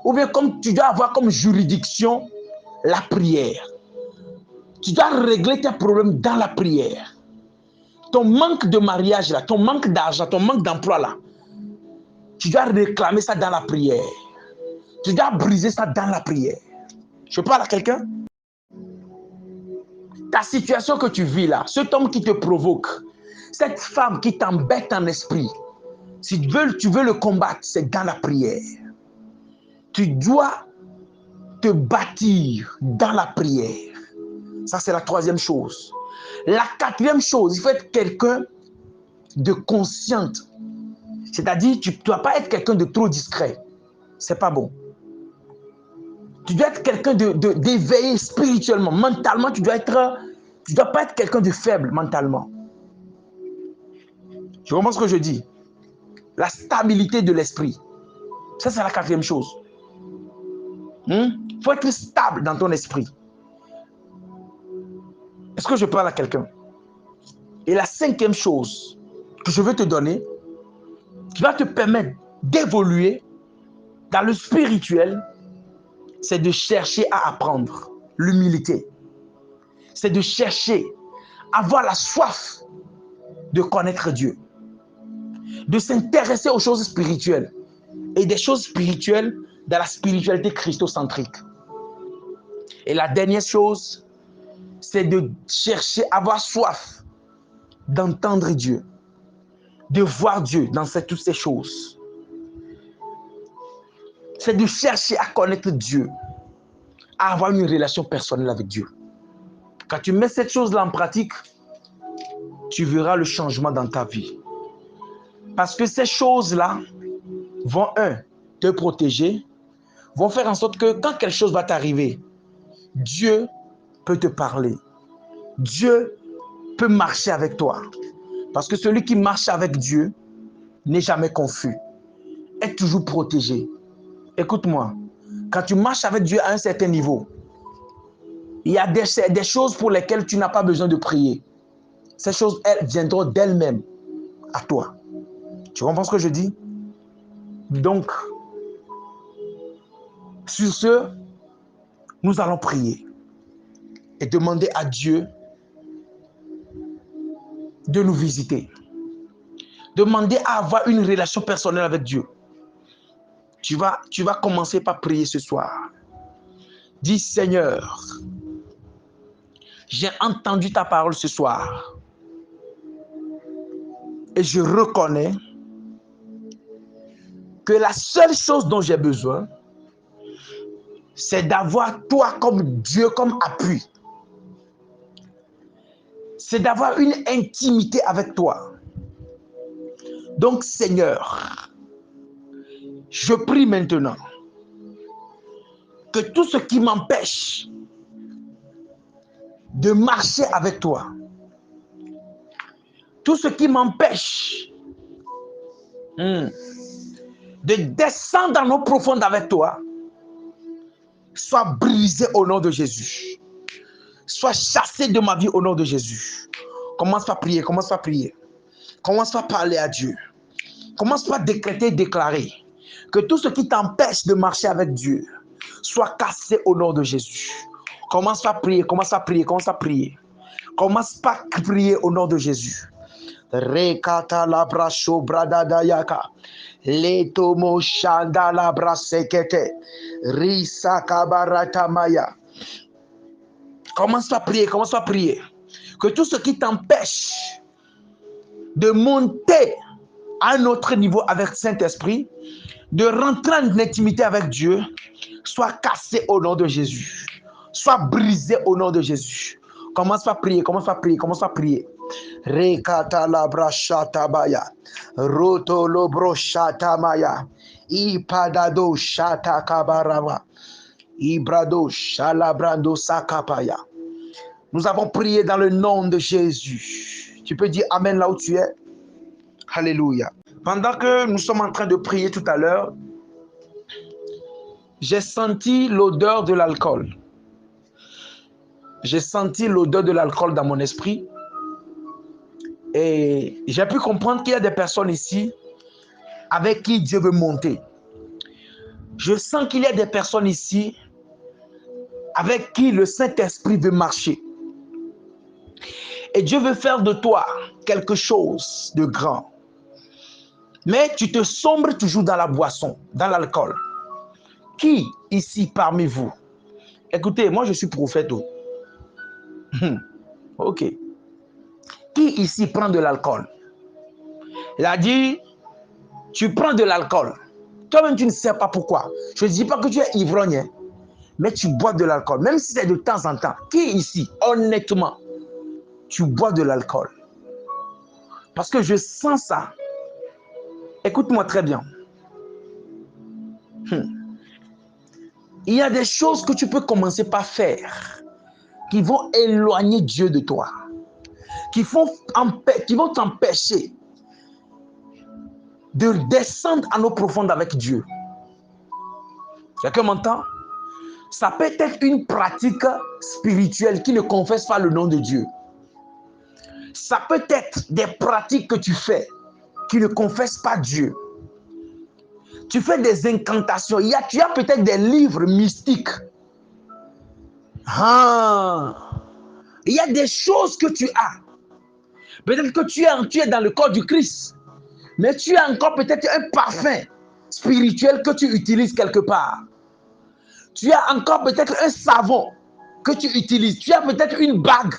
ou bien tu dois avoir comme juridiction la prière. Tu dois régler tes problèmes dans la prière. Ton manque de mariage là, ton manque d'argent, ton manque d'emploi là, tu dois réclamer ça dans la prière. Tu dois briser ça dans la prière. Je parle à quelqu'un? Ta situation que tu vis là, cet homme qui te provoque, cette femme qui t'embête en esprit, si tu veux le combattre, c'est dans la prière. Tu dois te bâtir dans la prière. Ça, c'est la troisième chose. La quatrième chose, il faut être quelqu'un de consciente. C'est-à-dire, tu ne dois pas être quelqu'un de trop discret. C'est pas bon. Tu dois être quelqu'un d'éveillé spirituellement. Mentalement, tu dois pas être quelqu'un de faible mentalement. Tu comprends ce que je dis? La stabilité de l'esprit. Ça, c'est la quatrième chose. Il faut être stable dans ton esprit. Est-ce que je parle à quelqu'un? Et la cinquième chose que je veux te donner, qui va te permettre d'évoluer dans le spirituel, c'est de chercher à apprendre l'humilité. C'est de chercher à avoir la soif de connaître Dieu. De s'intéresser aux choses spirituelles. Et des choses spirituelles dans la spiritualité christocentrique. Et la dernière chose, c'est de chercher à avoir soif d'entendre Dieu. De voir Dieu dans toutes ces choses. C'est de chercher à connaître Dieu. À avoir une relation personnelle avec Dieu. Quand tu mets cette chose-là en pratique, tu verras le changement dans ta vie. Parce que ces choses-là vont, te protéger, vont faire en sorte que quand quelque chose va t'arriver, Dieu peut te parler. Dieu peut marcher avec toi. Parce que celui qui marche avec Dieu n'est jamais confus, est toujours protégé. Écoute-moi, quand tu marches avec Dieu à un certain niveau, il y a des choses pour lesquelles tu n'as pas besoin de prier. Ces choses, elles viendront d'elles-mêmes à toi. Tu comprends ce que je dis? Donc, sur ce, nous allons prier et demander à Dieu de nous visiter. Demander à avoir une relation personnelle avec Dieu. Tu vas commencer par prier ce soir. Dis, Seigneur, j'ai entendu ta parole ce soir. Et je reconnais que la seule chose dont j'ai besoin, c'est d'avoir toi comme Dieu, comme appui. C'est d'avoir une intimité avec toi. Donc, Seigneur, je prie maintenant que tout ce qui m'empêche de marcher avec toi, tout ce qui m'empêche de descendre dans l'eau profonde avec toi, soit brisé au nom de Jésus. Soit chassé de ma vie au nom de Jésus. Commence par prier, commence par prier. Commence par parler à Dieu. Commence par décréter, déclarer que tout ce qui t'empêche de marcher avec Dieu soit cassé au nom de Jésus. Commence par prier, commence par prier, commence par prier. Commence par prier au nom de Jésus. Rekata labra shobrada yaka. Letomo shanda labra sekete. Risa kabarata maya. Commence par prier, commence par prier. Que tout ce qui t'empêche de monter à un autre niveau avec le Saint-Esprit, de rentrer en intimité avec Dieu, soit cassé au nom de Jésus. Soit brisé au nom de Jésus. Commence par prier, commence par prier, commence par prier. Rekata labra shatabaya. Roto lobro shatamaya. Ipadado shata kabarava. Ibrado shalabrando sakapaya. Nous avons prié dans le nom de Jésus. Tu peux dire Amen là où tu es. Alléluia. Pendant que nous sommes en train de prier tout à l'heure, j'ai senti l'odeur de l'alcool. J'ai senti l'odeur de l'alcool dans mon esprit. Et j'ai pu comprendre qu'il y a des personnes ici avec qui Dieu veut monter. Je sens qu'il y a des personnes ici avec qui le Saint-Esprit veut marcher. Et Dieu veut faire de toi quelque chose de grand. Mais tu te sombres toujours dans la boisson, dans l'alcool. Qui ici parmi vous? Écoutez, moi je suis prophète. Ok. Qui ici prend de l'alcool? Il a dit, tu prends de l'alcool. Toi-même, tu ne sais pas pourquoi. Je ne dis pas que tu es ivrogne. mais tu bois de l'alcool, même si c'est de temps en temps. Qui ici, honnêtement, tu bois de l'alcool? Parce que je sens ça. Écoute-moi très bien. Il y a des choses que tu peux commencer par faire qui vont éloigner Dieu de toi, qui vont t'empêcher de descendre en eau profonde avec Dieu. Quelqu'un m'entend? Ça peut être une pratique spirituelle qui ne confesse pas le nom de Dieu. Ça peut être des pratiques que tu fais qui ne confessent pas Dieu. Tu fais des incantations. Tu as peut-être des livres mystiques. Il y a des choses que tu as. Peut-être que tu es dans le corps du Christ. Mais tu as encore peut-être un parfum spirituel que tu utilises quelque part. Tu as encore peut-être un savon que tu utilises. Tu as peut-être une bague.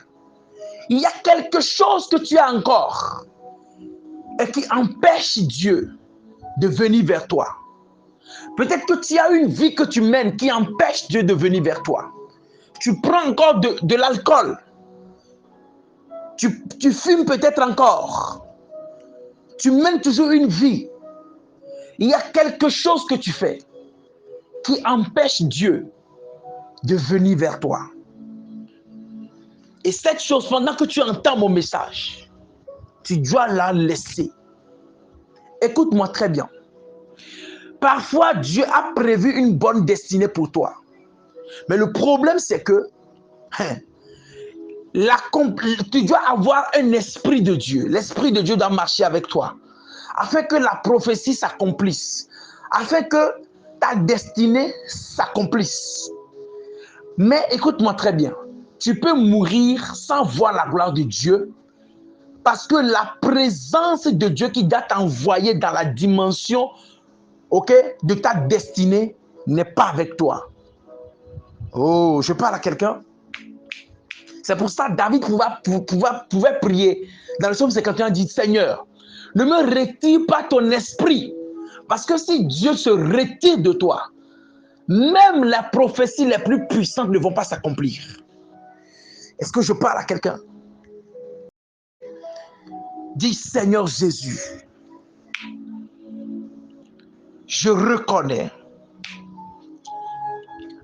Il y a quelque chose que tu as encore et qui empêche Dieu de venir vers toi. Peut-être que tu as une vie que tu mènes qui empêche Dieu de venir vers toi. Tu prends encore de l'alcool. Tu fumes peut-être encore. Tu mènes toujours une vie. Il y a quelque chose que tu fais qui empêche Dieu de venir vers toi. Et cette chose, pendant que tu entends mon message, tu dois la laisser. Écoute-moi très bien. Parfois, Dieu a prévu une bonne destinée pour toi. Mais le problème, c'est que tu dois avoir un esprit de Dieu. L'esprit de Dieu doit marcher avec toi. Afin que la prophétie s'accomplisse. Afin que ta destinée s'accomplisse. Mais écoute-moi très bien. Tu peux mourir sans voir la gloire de Dieu. Parce que la présence de Dieu qui doit t'envoyer dans la dimension de ta destinée n'est pas avec toi. Oh, je parle à quelqu'un. C'est pour ça que David pouvait prier. Dans le psaume 51, il dit, Seigneur, ne me retire pas ton esprit. Parce que si Dieu se retire de toi, même les prophéties les plus puissantes ne vont pas s'accomplir. Est-ce que je parle à quelqu'un? Dis, Seigneur Jésus, je reconnais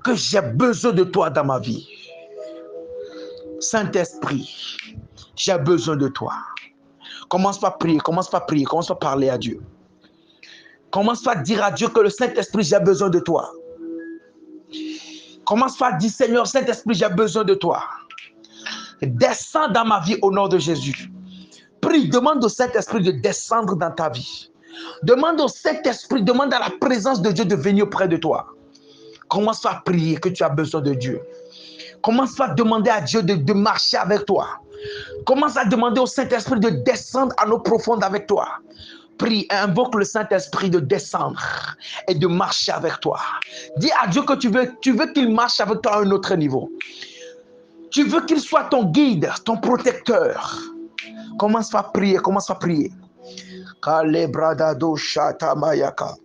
que j'ai besoin de toi dans ma vie. Saint-Esprit, j'ai besoin de toi. Commence par prier, commence par prier, commence par parler à Dieu. Commence par dire à Dieu que le Saint-Esprit, j'ai besoin de toi. Commence par dire, Seigneur, Saint-Esprit, j'ai besoin de toi. Descends dans ma vie au nom de Jésus. Prie, demande au Saint-Esprit de descendre dans ta vie. Demande au Saint-Esprit, demande à la présence de Dieu de venir auprès de toi. Commence par prier que tu as besoin de Dieu. Commence par demander à Dieu de marcher avec toi. Commence à demander au Saint-Esprit de descendre à l'eau profonde avec toi. Prie et invoque le Saint-Esprit de descendre et de marcher avec toi. Dis à Dieu que tu veux qu'il marche avec toi à un autre niveau. Tu veux qu'il soit ton guide, ton protecteur. Commence par prier, commence par prier. Kalebradado shatamayaka.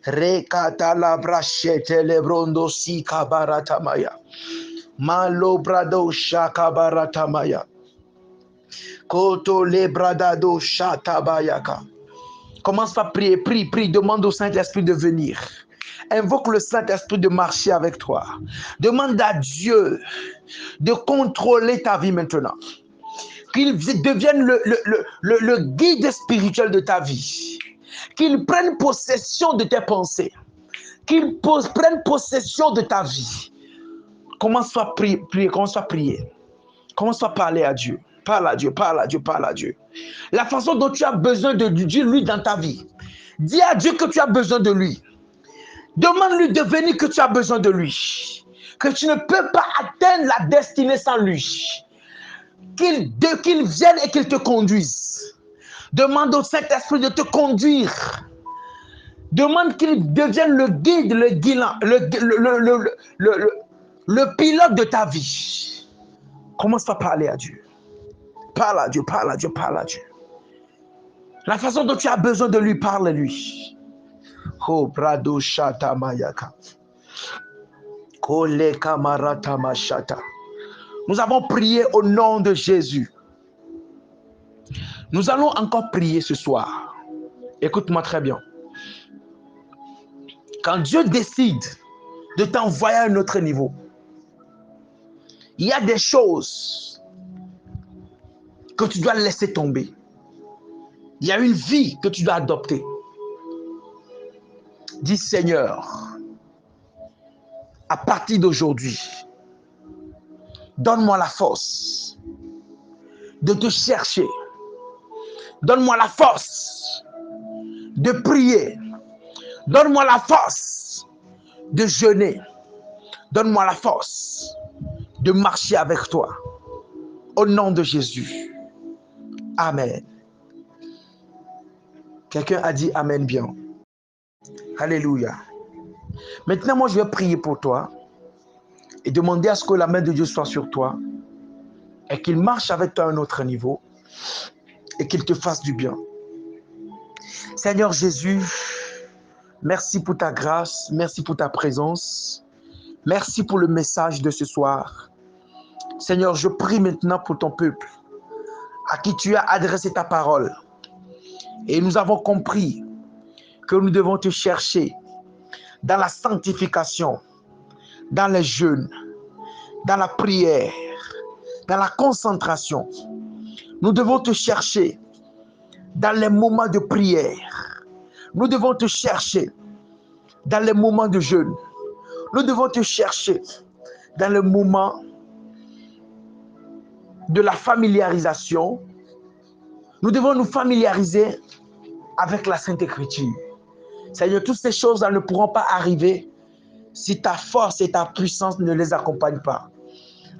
Rekata la brachete lebrondo si kabaratamaya. Malo brado shakabaratamaya. Koto lebradado shatabayaka. Commence par prier, prie, demande au Saint-Esprit de venir. Invoque le Saint-Esprit de marcher avec toi. Demande à Dieu de contrôler ta vie maintenant. Qu'il devienne le guide spirituel de ta vie. Qu'il prenne possession de tes pensées. Qu'il prenne possession de ta vie. Commence par prier, commence par prier. Commence par parler à Dieu. Parle à Dieu, parle à Dieu, parle à Dieu. La façon dont tu as besoin de Dieu, lui, dans ta vie. Dis à Dieu que tu as besoin de lui. Demande-lui de venir que tu as besoin de lui. Que tu ne peux pas atteindre la destinée sans lui. Qu'il vienne et qu'il te conduise. Demande au Saint-Esprit de te conduire. Demande qu'il devienne le guide, le pilote de ta vie. Commence par parler à Dieu. Parle à Dieu, parle à Dieu, parle à Dieu. La façon dont tu as besoin de lui, parle à lui. Oh, brado shata mayaka. Kole kamarata mashata. Nous avons prié au nom de Jésus. Nous allons encore prier ce soir. Écoute-moi très bien. Quand Dieu décide de t'envoyer à un autre niveau, il y a des choses que tu dois laisser tomber. Il y a une vie que tu dois adopter. Dis Seigneur, à partir d'aujourd'hui, donne-moi la force de te chercher. Donne-moi la force de prier. Donne-moi la force de jeûner. Donne-moi la force de marcher avec toi. Au nom de Jésus. Amen. Quelqu'un a dit Amen bien. Alléluia. Maintenant, moi, je vais prier pour toi et demander à ce que la main de Dieu soit sur toi et qu'il marche avec toi à un autre niveau et qu'il te fasse du bien. Seigneur Jésus, merci pour ta grâce, merci pour ta présence, merci pour le message de ce soir. Seigneur, je prie maintenant pour ton peuple à qui tu as adressé ta parole. Et nous avons compris que nous devons te chercher dans la sanctification, dans les jeûnes, dans la prière, dans la concentration. Nous devons te chercher dans les moments de prière. Nous devons te chercher dans les moments de jeûne. Nous devons te chercher dans le moment de la familiarisation. Nous devons nous familiariser avec la Sainte Écriture. Seigneur, toutes ces choses-là ne pourront pas arriver si ta force et ta puissance ne les accompagnent pas.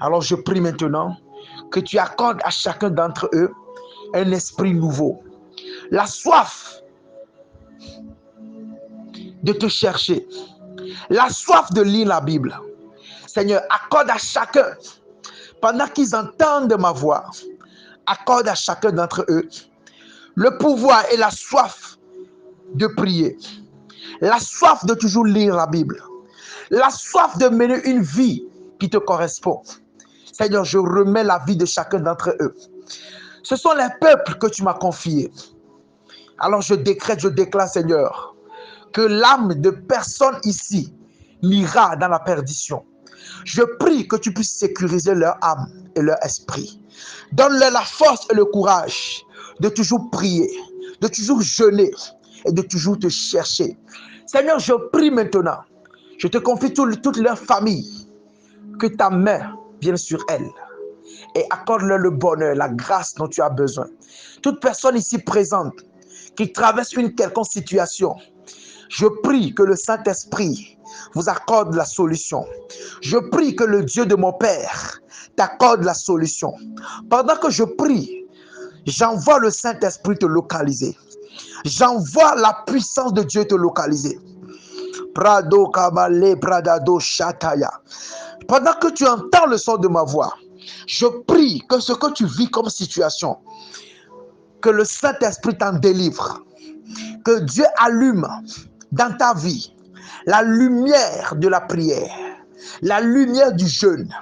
Alors je prie maintenant que tu accordes à chacun d'entre eux un esprit nouveau. La soif de te chercher. La soif de lire la Bible. Seigneur, accorde à chacun, pendant qu'ils entendent ma voix, accorde à chacun d'entre eux le pouvoir et la soif de prier. La soif de toujours lire la Bible. La soif de mener une vie qui te correspond. Seigneur, je remets la vie de chacun d'entre eux. Ce sont les peuples que tu m'as confiés. Alors je décrète, je déclare, Seigneur, que l'âme de personne ici n'ira dans la perdition. Je prie que tu puisses sécuriser leur âme et leur esprit. Donne-leur la force et le courage de toujours prier, de toujours jeûner et de toujours te chercher. Seigneur, je prie maintenant. Je te confie toute leur famille. Que ta main vienne sur elles et accorde-leur le bonheur, la grâce dont tu as besoin. Toute personne ici présente qui traverse une quelconque situation, je prie que le Saint-Esprit vous accorde la solution. Je prie que le Dieu de mon Père t'accorde la solution. Pendant que je prie, j'envoie le Saint-Esprit te localiser. J'envoie la puissance de Dieu te localiser. Prado Kamale Pradado Shataya. Pendant que tu entends le son de ma voix, je prie que ce que tu vis comme situation, que le Saint-Esprit t'en délivre. Que Dieu allume dans ta vie la lumière de la prière, la lumière du jeûne,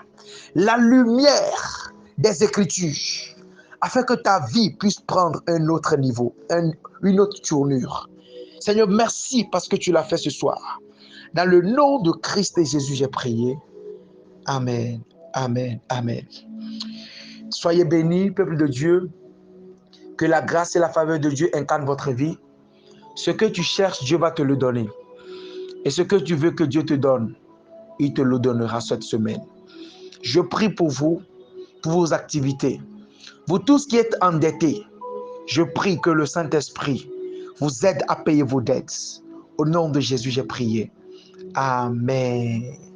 la lumière des Écritures, afin que ta vie puisse prendre un autre niveau, une autre tournure. Seigneur, merci parce que tu l'as fait ce soir. Dans le nom de Christ et Jésus, j'ai prié. Amen, amen, amen. Soyez bénis, peuple de Dieu. Que la grâce et la faveur de Dieu incarnent votre vie. Ce que tu cherches, Dieu va te le donner. Et ce que tu veux que Dieu te donne, il te le donnera cette semaine. Je prie pour vous, pour vos activités. Vous tous qui êtes endettés, je prie que le Saint-Esprit vous aide à payer vos dettes. Au nom de Jésus, j'ai prié. Amen.